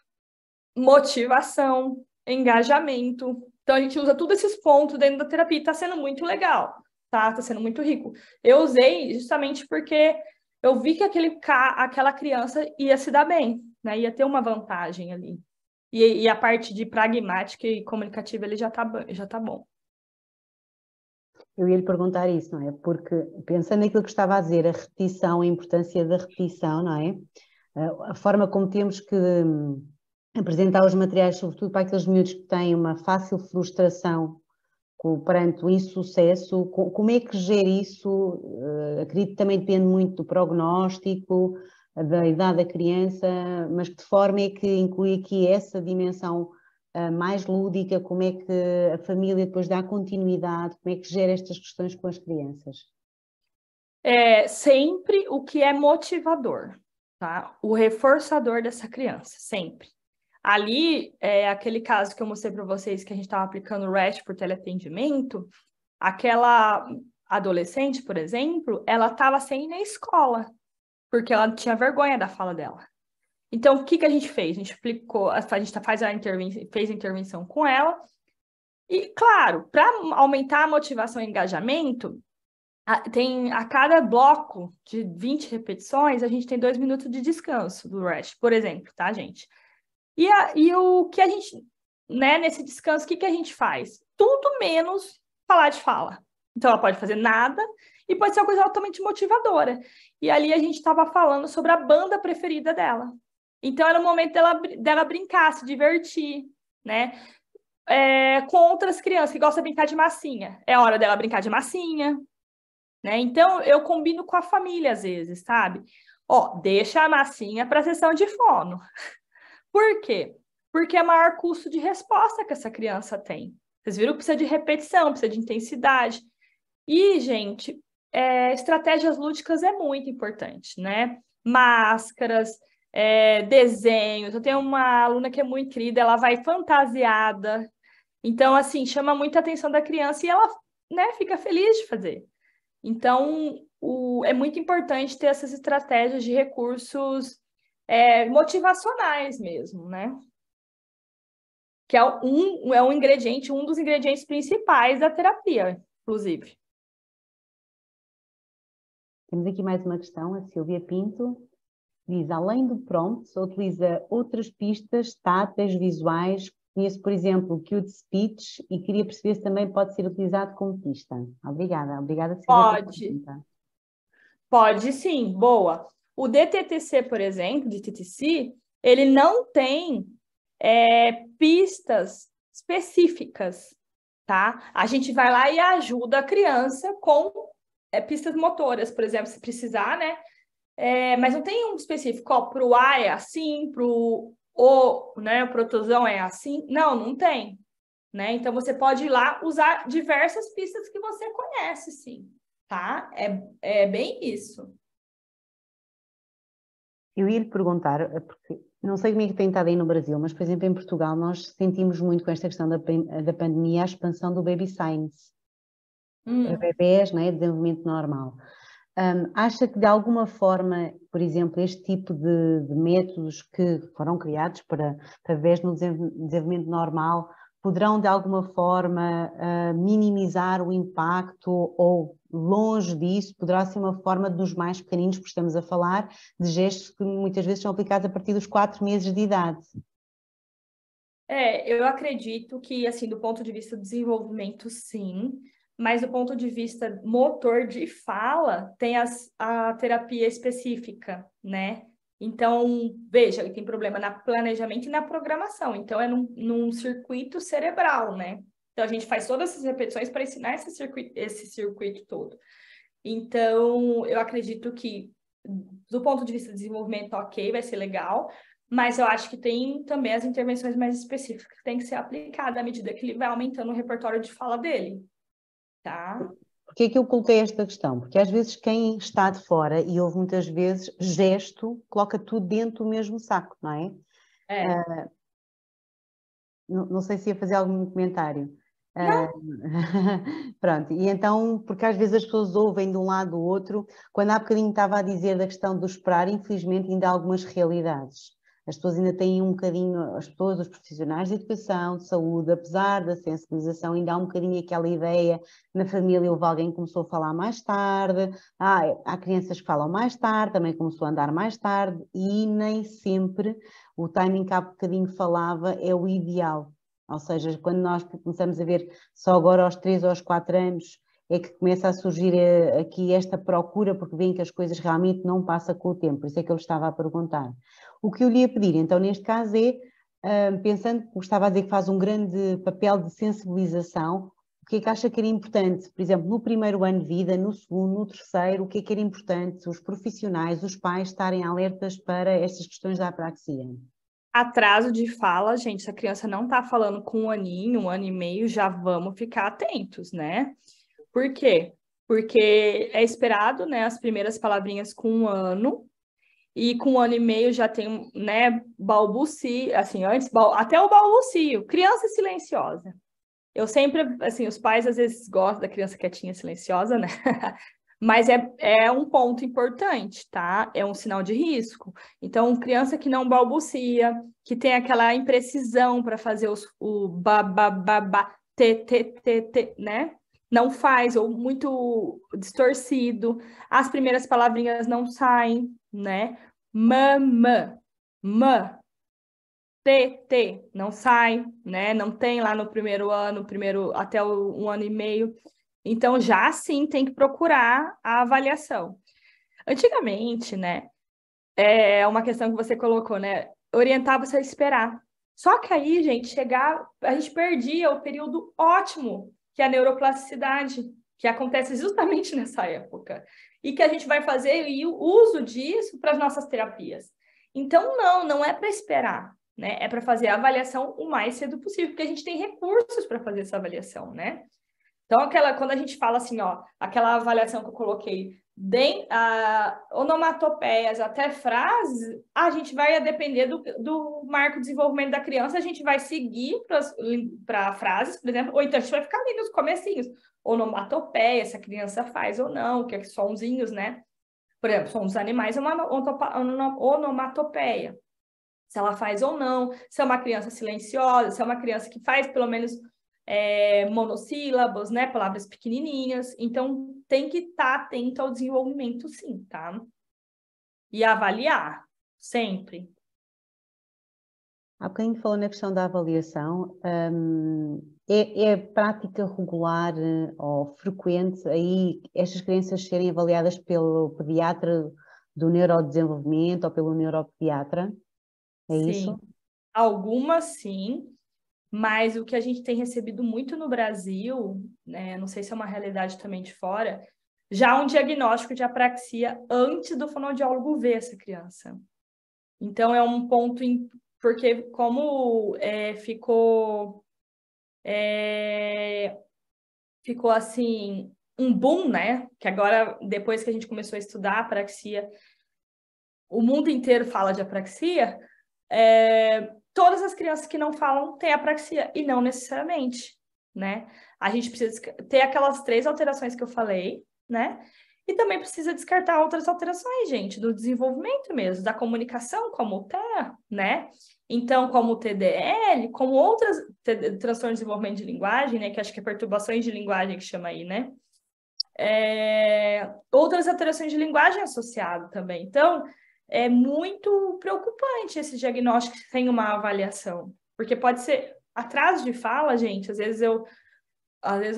motivação, engajamento. Então, a gente usa todos esses pontos dentro da terapia e está sendo muito legal, tá? Está sendo muito rico. Eu usei justamente porque eu vi que aquela criança ia se dar bem, né? Ia ter uma vantagem ali. E a parte de pragmática e comunicativa ele já tá bom. Eu ia lhe perguntar isso, não é? Porque, pensando naquilo que estava a dizer, a repetição, a importância da repetição, não é? A forma como temos que apresentar os materiais, sobretudo para aqueles miúdos que têm uma fácil frustração perante o insucesso, como é que gera isso? Acredito que também depende muito do prognóstico, da idade da criança, mas de forma é que inclui aqui essa dimensão mais lúdica, como é que a família depois dá continuidade, como é que gera estas questões com as crianças? Sempre o que é motivador, tá? O reforçador dessa criança, sempre. Ali, aquele caso que eu mostrei para vocês, que a gente estava aplicando o REST por teleatendimento, aquela adolescente, por exemplo, ela estava sem ir na escola, porque ela tinha vergonha da fala dela. Então, o que a gente fez? A gente aplicou, a gente fez a intervenção com ela, e, claro, para aumentar a motivação e engajamento, a cada bloco de 20 repetições, a gente tem 2 minutos de descanso do REST, por exemplo, tá, gente? E o que a gente, né, nesse descanso, o que a gente faz? Tudo menos falar de fala. Então, ela pode fazer nada e pode ser uma coisa altamente motivadora. E ali a gente estava falando sobre a banda preferida dela. Então, era o momento dela brincar, se divertir, né? Com outras crianças que gostam de brincar de massinha. É hora dela brincar de massinha, né? Então, eu combino com a família, às vezes, sabe? Deixa a massinha para a sessão de fono. Por quê? Porque é maior custo de resposta que essa criança tem. Vocês viram que precisa de repetição, precisa de intensidade. E, gente, estratégias lúdicas é muito importante, né? Máscaras, desenhos. Eu tenho uma aluna que é muito querida, ela vai fantasiada. Então, assim, chama muita atenção da criança e ela, né, fica feliz de fazer. Então, é muito importante ter essas estratégias de recursos motivacionais mesmo, né? Que é um ingrediente, um dos ingredientes principais da terapia, inclusive. Temos aqui mais uma questão, a Silvia Pinto diz, além do prompt, utiliza outras pistas táteis, visuais. Conheço, por exemplo, o Cute Speech e queria perceber se também pode ser utilizado como pista. Obrigada, Silvia. Pode sim, boa. O DTTC, por exemplo, de TTC, ele não tem pistas específicas, tá? A gente vai lá e ajuda a criança com pistas motoras, por exemplo, se precisar, né? Mas não tem um específico, para o A é assim, para o O, né? O protosão é assim. Não tem, né? Então, você pode ir lá usar diversas pistas que você conhece, sim, tá? É bem isso. Eu ia lhe perguntar, porque não sei como é que tem estado aí no Brasil, mas, por exemplo, em Portugal nós sentimos muito com esta questão da pandemia a expansão do baby science. Para bebés, não é? Desenvolvimento normal. Acha que de alguma forma, por exemplo, este tipo de métodos que foram criados para bebés no desenvolvimento normal poderão de alguma forma minimizar o impacto ou longe disso poderá ser uma forma dos mais pequeninos, porque estamos a falar de gestos que muitas vezes são aplicados a partir dos 4 meses de idade? Eu acredito que, assim, do ponto de vista do desenvolvimento, sim, mas do ponto de vista motor de fala, tem a terapia específica, né? Então, veja, ele tem problema no planejamento e na programação, então é num circuito cerebral, né? Então, a gente faz todas essas repetições para ensinar esse circuito todo. Então, eu acredito que, do ponto de vista do desenvolvimento, ok, vai ser legal, mas eu acho que tem também as intervenções mais específicas que tem que ser aplicada à medida que ele vai aumentando o repertório de fala dele, tá? Por que é que eu coloquei esta questão? Porque às vezes quem está de fora e ouve muitas vezes gesto, coloca tudo dentro do mesmo saco, não é? Não sei se ia fazer algum comentário. Pronto, e então, porque às vezes as pessoas ouvem de um lado do outro, quando há bocadinho estava a dizer da questão do esperar, infelizmente ainda há algumas realidades. As pessoas ainda têm um bocadinho, as pessoas, os profissionais de educação, de saúde, apesar da sensibilização, ainda há um bocadinho aquela ideia, na família houve alguém que começou a falar mais tarde, há crianças que falam mais tarde, também começou a andar mais tarde, e nem sempre o timing que há bocadinho falava é o ideal. Ou seja, quando nós começamos a ver só agora aos 3 ou aos 4 anos, é que começa a surgir aqui esta procura, porque veem que as coisas realmente não passam com o tempo, por isso é que eu lhe estava a perguntar. O que eu lhe ia pedir, então, neste caso é, pensando que estava a dizer que faz um grande papel de sensibilização, o que é que acha que era importante, por exemplo, no primeiro ano de vida, no segundo, no terceiro, o que é que era importante os profissionais, os pais estarem alertas para estas questões da apraxia? Atraso de fala, gente, se a criança não está falando com 1 aninho, 1 ano e meio, já vamos ficar atentos, né? Por quê? Porque é esperado, né, as primeiras palavrinhas com 1 ano, e com 1 ano e meio já tem, né, balbucio, assim, antes, até o balbucio, criança silenciosa. Eu sempre, assim, os pais às vezes gostam da criança quietinha, silenciosa, né? Mas é um ponto importante, tá? É um sinal de risco. Então, criança que não balbucia, que tem aquela imprecisão para fazer o ba, ba, ba, ba, te, né? Não faz, ou muito distorcido. As primeiras palavrinhas não saem, né? Mama, ma, não sai, né? Não tem lá no primeiro ano, até 1 ano e meio. Então, já sim tem que procurar a avaliação. Antigamente, né, é uma questão que você colocou, né, orientar você a esperar. Só que aí, gente, a gente perdia o período ótimo, que é a neuroplasticidade, que acontece justamente nessa época, e que a gente vai fazer o uso disso para as nossas terapias. Então, não é para esperar, né, é para fazer a avaliação o mais cedo possível, porque a gente tem recursos para fazer essa avaliação, né? Então, quando a gente fala assim, ó, aquela avaliação que eu coloquei, onomatopeias até frases, a gente vai depender do marco de desenvolvimento da criança, a gente vai seguir para frases, por exemplo, ou então a gente vai ficar ali nos comecinhos, onomatopeia, se a criança faz ou não, que é sonzinhos, né? Por exemplo, sons dos animais é uma onomatopeia. Se ela faz ou não, se é uma criança silenciosa, se é uma criança que faz pelo menos monossílabos, né? Palavras pequenininhas. Então, tem que estar atento ao desenvolvimento, sim, tá? E avaliar, sempre. Há bocadinho falou na questão da avaliação. É prática regular ou frequente aí estas crianças serem avaliadas pelo pediatra do neurodesenvolvimento ou pelo neuropediatra? É Sim. isso? Algumas, sim. Mas o que a gente tem recebido muito no Brasil, né, não sei se é uma realidade também de fora, já um diagnóstico de apraxia antes do fonoaudiólogo ver essa criança. Então, é um ponto, porque como ficou assim, um boom, né? Que agora, depois que a gente começou a estudar a apraxia, o mundo inteiro fala de apraxia, todas as crianças que não falam têm apraxia, e não necessariamente, né? A gente precisa ter aquelas 3 alterações que eu falei, né? E também precisa descartar outras alterações, gente, do desenvolvimento mesmo, da comunicação, como o TEA, né? Então, como o TDL, como outras transtornos de desenvolvimento de linguagem, né? Que acho que é perturbações de linguagem que chama aí, né? Outras alterações de linguagem associadas também. Então, é muito preocupante esse diagnóstico sem uma avaliação, porque pode ser atraso de fala, gente. Às vezes eu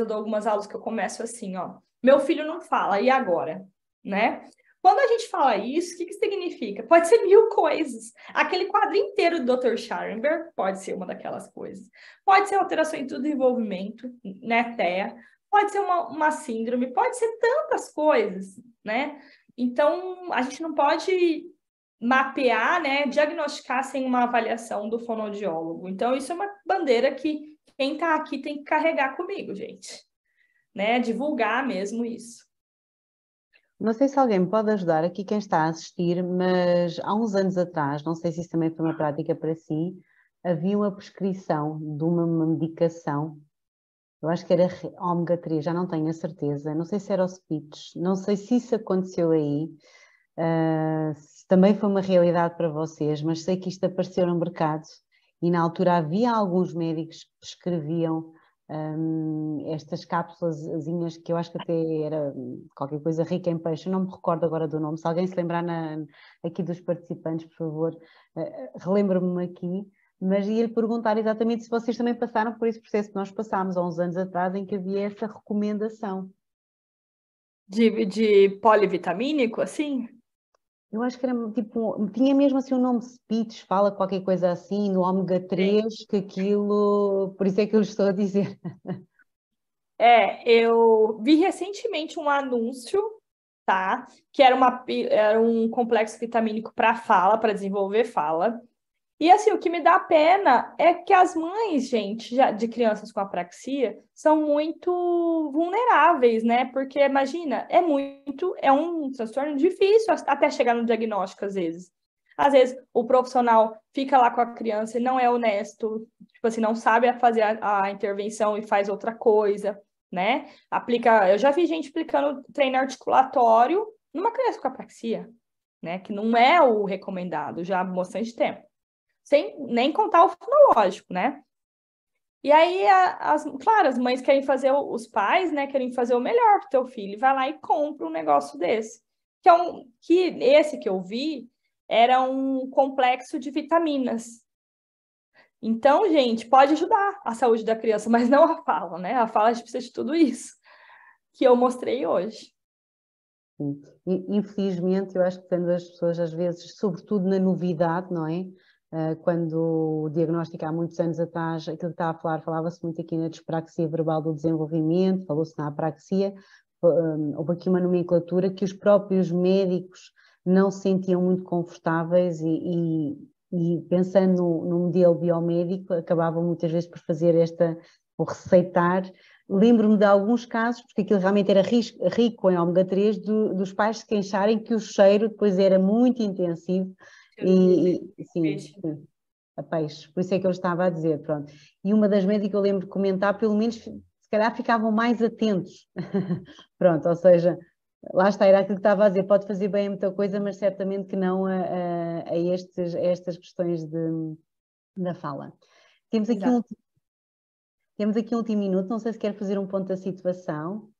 dou algumas aulas que eu começo assim, ó, meu filho não fala, e agora, né? Quando a gente fala isso, o que significa? Pode ser 1000 coisas. Aquele quadro inteiro do Dr. Scharrenberg pode ser uma daquelas coisas. Pode ser alteração do desenvolvimento, né, TEA. Pode ser uma síndrome, pode ser tantas coisas, né? Então, a gente não pode mapear, né, diagnosticar sem uma avaliação do fonoaudiólogo. Então, isso é uma bandeira que quem está aqui tem que carregar comigo, gente, né, divulgar mesmo isso. Não sei se alguém me pode ajudar aqui, quem está a assistir, mas há uns anos atrás, não sei se isso também foi uma prática para si, havia uma prescrição de uma medicação Eu acho que era ômega 3, já não tenho a certeza. Não sei se era o speech, não sei se isso aconteceu aí. Se também foi uma realidade para vocês, mas sei que isto apareceu no mercado e na altura havia alguns médicos que prescreviam estas cápsulazinhas que eu acho que até era qualquer coisa rica em peixe, eu não me recordo agora do nome. Se alguém se lembrar aqui dos participantes, por favor, relembra-me aqui. Mas ia-lhe perguntar exatamente se vocês também passaram por esse processo que nós passámos há uns anos atrás, em que havia essa recomendação. De polivitamínico, assim? Eu acho que era tipo, tinha mesmo assim um nome speech, fala qualquer coisa assim, no ômega 3, que aquilo, por isso é que eu lhe estou a dizer. Eu vi recentemente um anúncio, tá? Que era um complexo vitamínico para fala, para desenvolver fala. E assim, o que me dá pena é que as mães, gente, de crianças com apraxia, são muito vulneráveis, né? Porque imagina, é um transtorno difícil até chegar no diagnóstico, às vezes. Às vezes o profissional fica lá com a criança e não é honesto, tipo assim, não sabe fazer a intervenção e faz outra coisa, né? Eu já vi gente aplicando treino articulatório numa criança com apraxia, né? Que não é o recomendado já há bastante tempo. Sem nem contar o fonológico, né? E aí, claro, as mães querem fazer, os pais, né, querem fazer o melhor para o teu filho, vai lá e compra um negócio desse. Esse que eu vi era um complexo de vitaminas. Então, gente, pode ajudar a saúde da criança, mas não a fala, né? A fala a gente precisa de tudo isso que eu mostrei hoje. Sim. Infelizmente, eu acho que quando as pessoas, às vezes, sobretudo na novidade, não é? Quando o diagnóstico há muitos anos atrás, aquilo que estava a falar, falava-se muito aqui na dispraxia verbal do desenvolvimento, falou-se na apraxia, houve aqui uma nomenclatura que os próprios médicos não se sentiam muito confortáveis e pensando no modelo biomédico, acabavam muitas vezes por fazer ou receitar. Lembro-me de alguns casos, porque aquilo realmente era rico em ômega 3, dos pais se queixarem que o cheiro depois era muito intensivo. Sim, a peixe, por isso é que eu estava a dizer, pronto. E uma das médicas eu lembro de comentar, pelo menos se calhar ficavam mais atentos. Pronto, ou seja, lá está, era aquilo que estava a dizer, pode fazer bem a muita coisa, mas certamente que não a estas questões da fala. Temos aqui um último minuto, não sei se quer fazer um ponto da situação.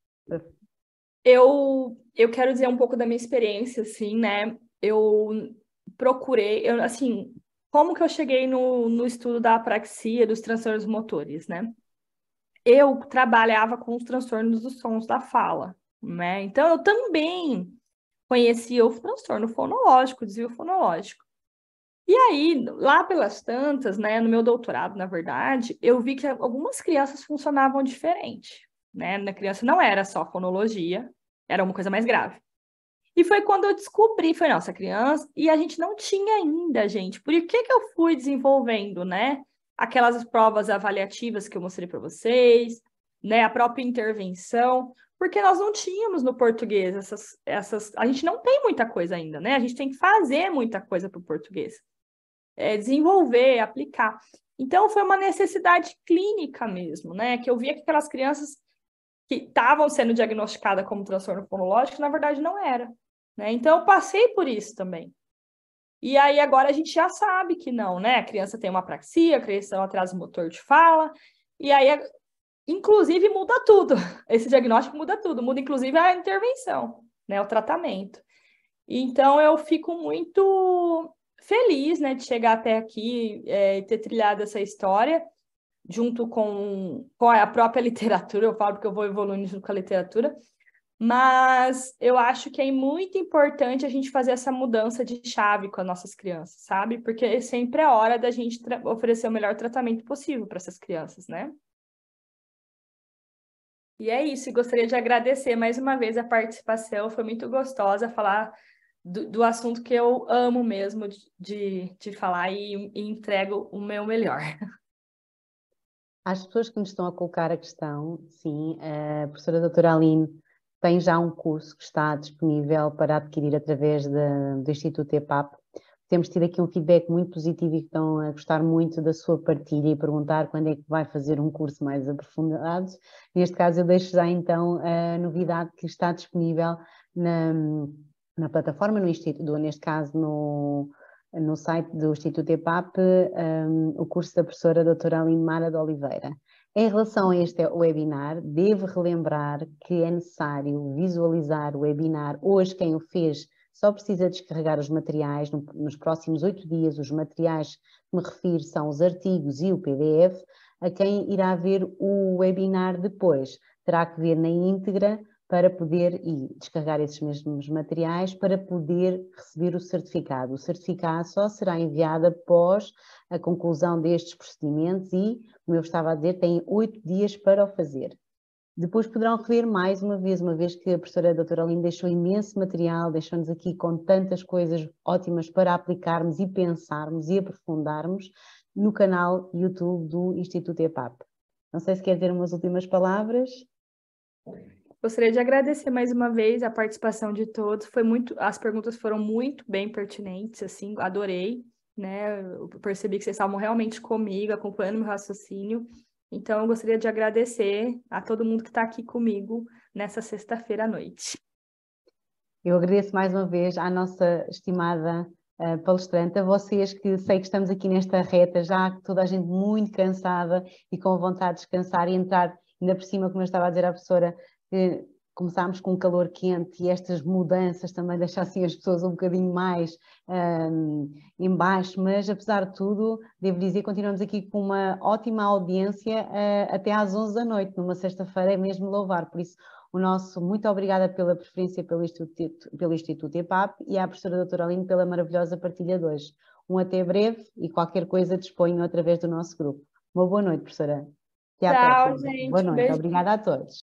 Eu quero dizer um pouco da minha experiência, assim, né? Eu procurei, assim, como que eu cheguei no estudo da apraxia, dos transtornos motores, né? Eu trabalhava com os transtornos dos sons da fala, né? Então, eu também conhecia o transtorno fonológico, o desvio fonológico. E aí, lá pelas tantas, né, no meu doutorado, na verdade, eu vi que algumas crianças funcionavam diferente, né? Na criança não era só fonologia, era uma coisa mais grave. E foi quando eu descobri, foi nossa criança, e a gente não tinha ainda, gente. Por que eu fui desenvolvendo, né? Aquelas provas avaliativas que eu mostrei para vocês, né? A própria intervenção, porque nós não tínhamos no português a gente não tem muita coisa ainda, né? A gente tem que fazer muita coisa para o português. Desenvolver, aplicar. Então, foi uma necessidade clínica mesmo, né? Que eu via que aquelas crianças que estavam sendo diagnosticadas como transtorno fonológico, na verdade não era, né? Então eu passei por isso também. E aí agora a gente já sabe que não, né? A criança tem uma apraxia, a criança tem um atraso motor de fala, e aí inclusive muda tudo. Esse diagnóstico muda tudo, muda inclusive a intervenção, né? O tratamento. Então eu fico muito feliz, né, de chegar até aqui e ter trilhado essa história junto com a própria literatura, eu falo porque eu vou evoluindo junto com a literatura, mas eu acho que é muito importante a gente fazer essa mudança de chave com as nossas crianças, sabe? Porque sempre é hora da gente oferecer o melhor tratamento possível para essas crianças, né? E é isso, e gostaria de agradecer mais uma vez a participação, foi muito gostosa falar do assunto que eu amo mesmo de falar e entrego o meu melhor. Às pessoas que nos estão a colocar a questão, sim, a professora doutora Aline tem já um curso que está disponível para adquirir através do Instituto EPAP. temos tido aqui um feedback muito positivo e que estão a gostar muito da sua partilha e perguntar quando é que vai fazer um curso mais aprofundado. Neste caso, eu deixo já então a novidade que está disponível na plataforma, neste caso no site do Instituto EPAP, o curso da professora doutora Aline Mara de Oliveira. Em relação a este webinar, devo relembrar que é necessário visualizar o webinar. Hoje, quem o fez só precisa descarregar os materiais. Nos próximos 8 dias, os materiais que me refiro são os artigos e o PDF. A quem irá ver o webinar depois, terá que ver na íntegra para poder descarregar esses mesmos materiais para poder receber o certificado. O certificado só será enviado após a conclusão destes procedimentos e, como eu estava a dizer, têm 8 dias para o fazer. Depois poderão rever mais uma vez que a professora doutora Aline deixou imenso material, deixou-nos aqui com tantas coisas ótimas para aplicarmos e pensarmos e aprofundarmos no canal YouTube do Instituto EPAP. Não sei se quer ter umas últimas palavras. Gostaria de agradecer mais uma vez a participação de todos. As perguntas foram muito bem pertinentes, assim, adorei, né? Eu percebi que vocês estavam realmente comigo, acompanhando meu raciocínio. Então, eu gostaria de agradecer a todo mundo que está aqui comigo nessa sexta-feira à noite. Eu agradeço mais uma vez à nossa estimada palestrante, a vocês que sei que estamos aqui nesta reta, já toda a gente muito cansada e com vontade de descansar e entrar, ainda por cima, como eu estava a dizer à professora, que começámos com um calor quente e estas mudanças também deixassem as pessoas um bocadinho mais em baixo, mas apesar de tudo, devo dizer, continuamos aqui com uma ótima audiência até às 11 da noite, numa sexta-feira é mesmo louvar, por isso o nosso muito obrigada pela preferência pelo Instituto EPAP e à professora doutora Aline pela maravilhosa partilha de hoje. Até breve e qualquer coisa disponham através do nosso grupo. Uma boa noite, professora. Até à próxima. Tchau, gente. Boa noite. Obrigada a todos.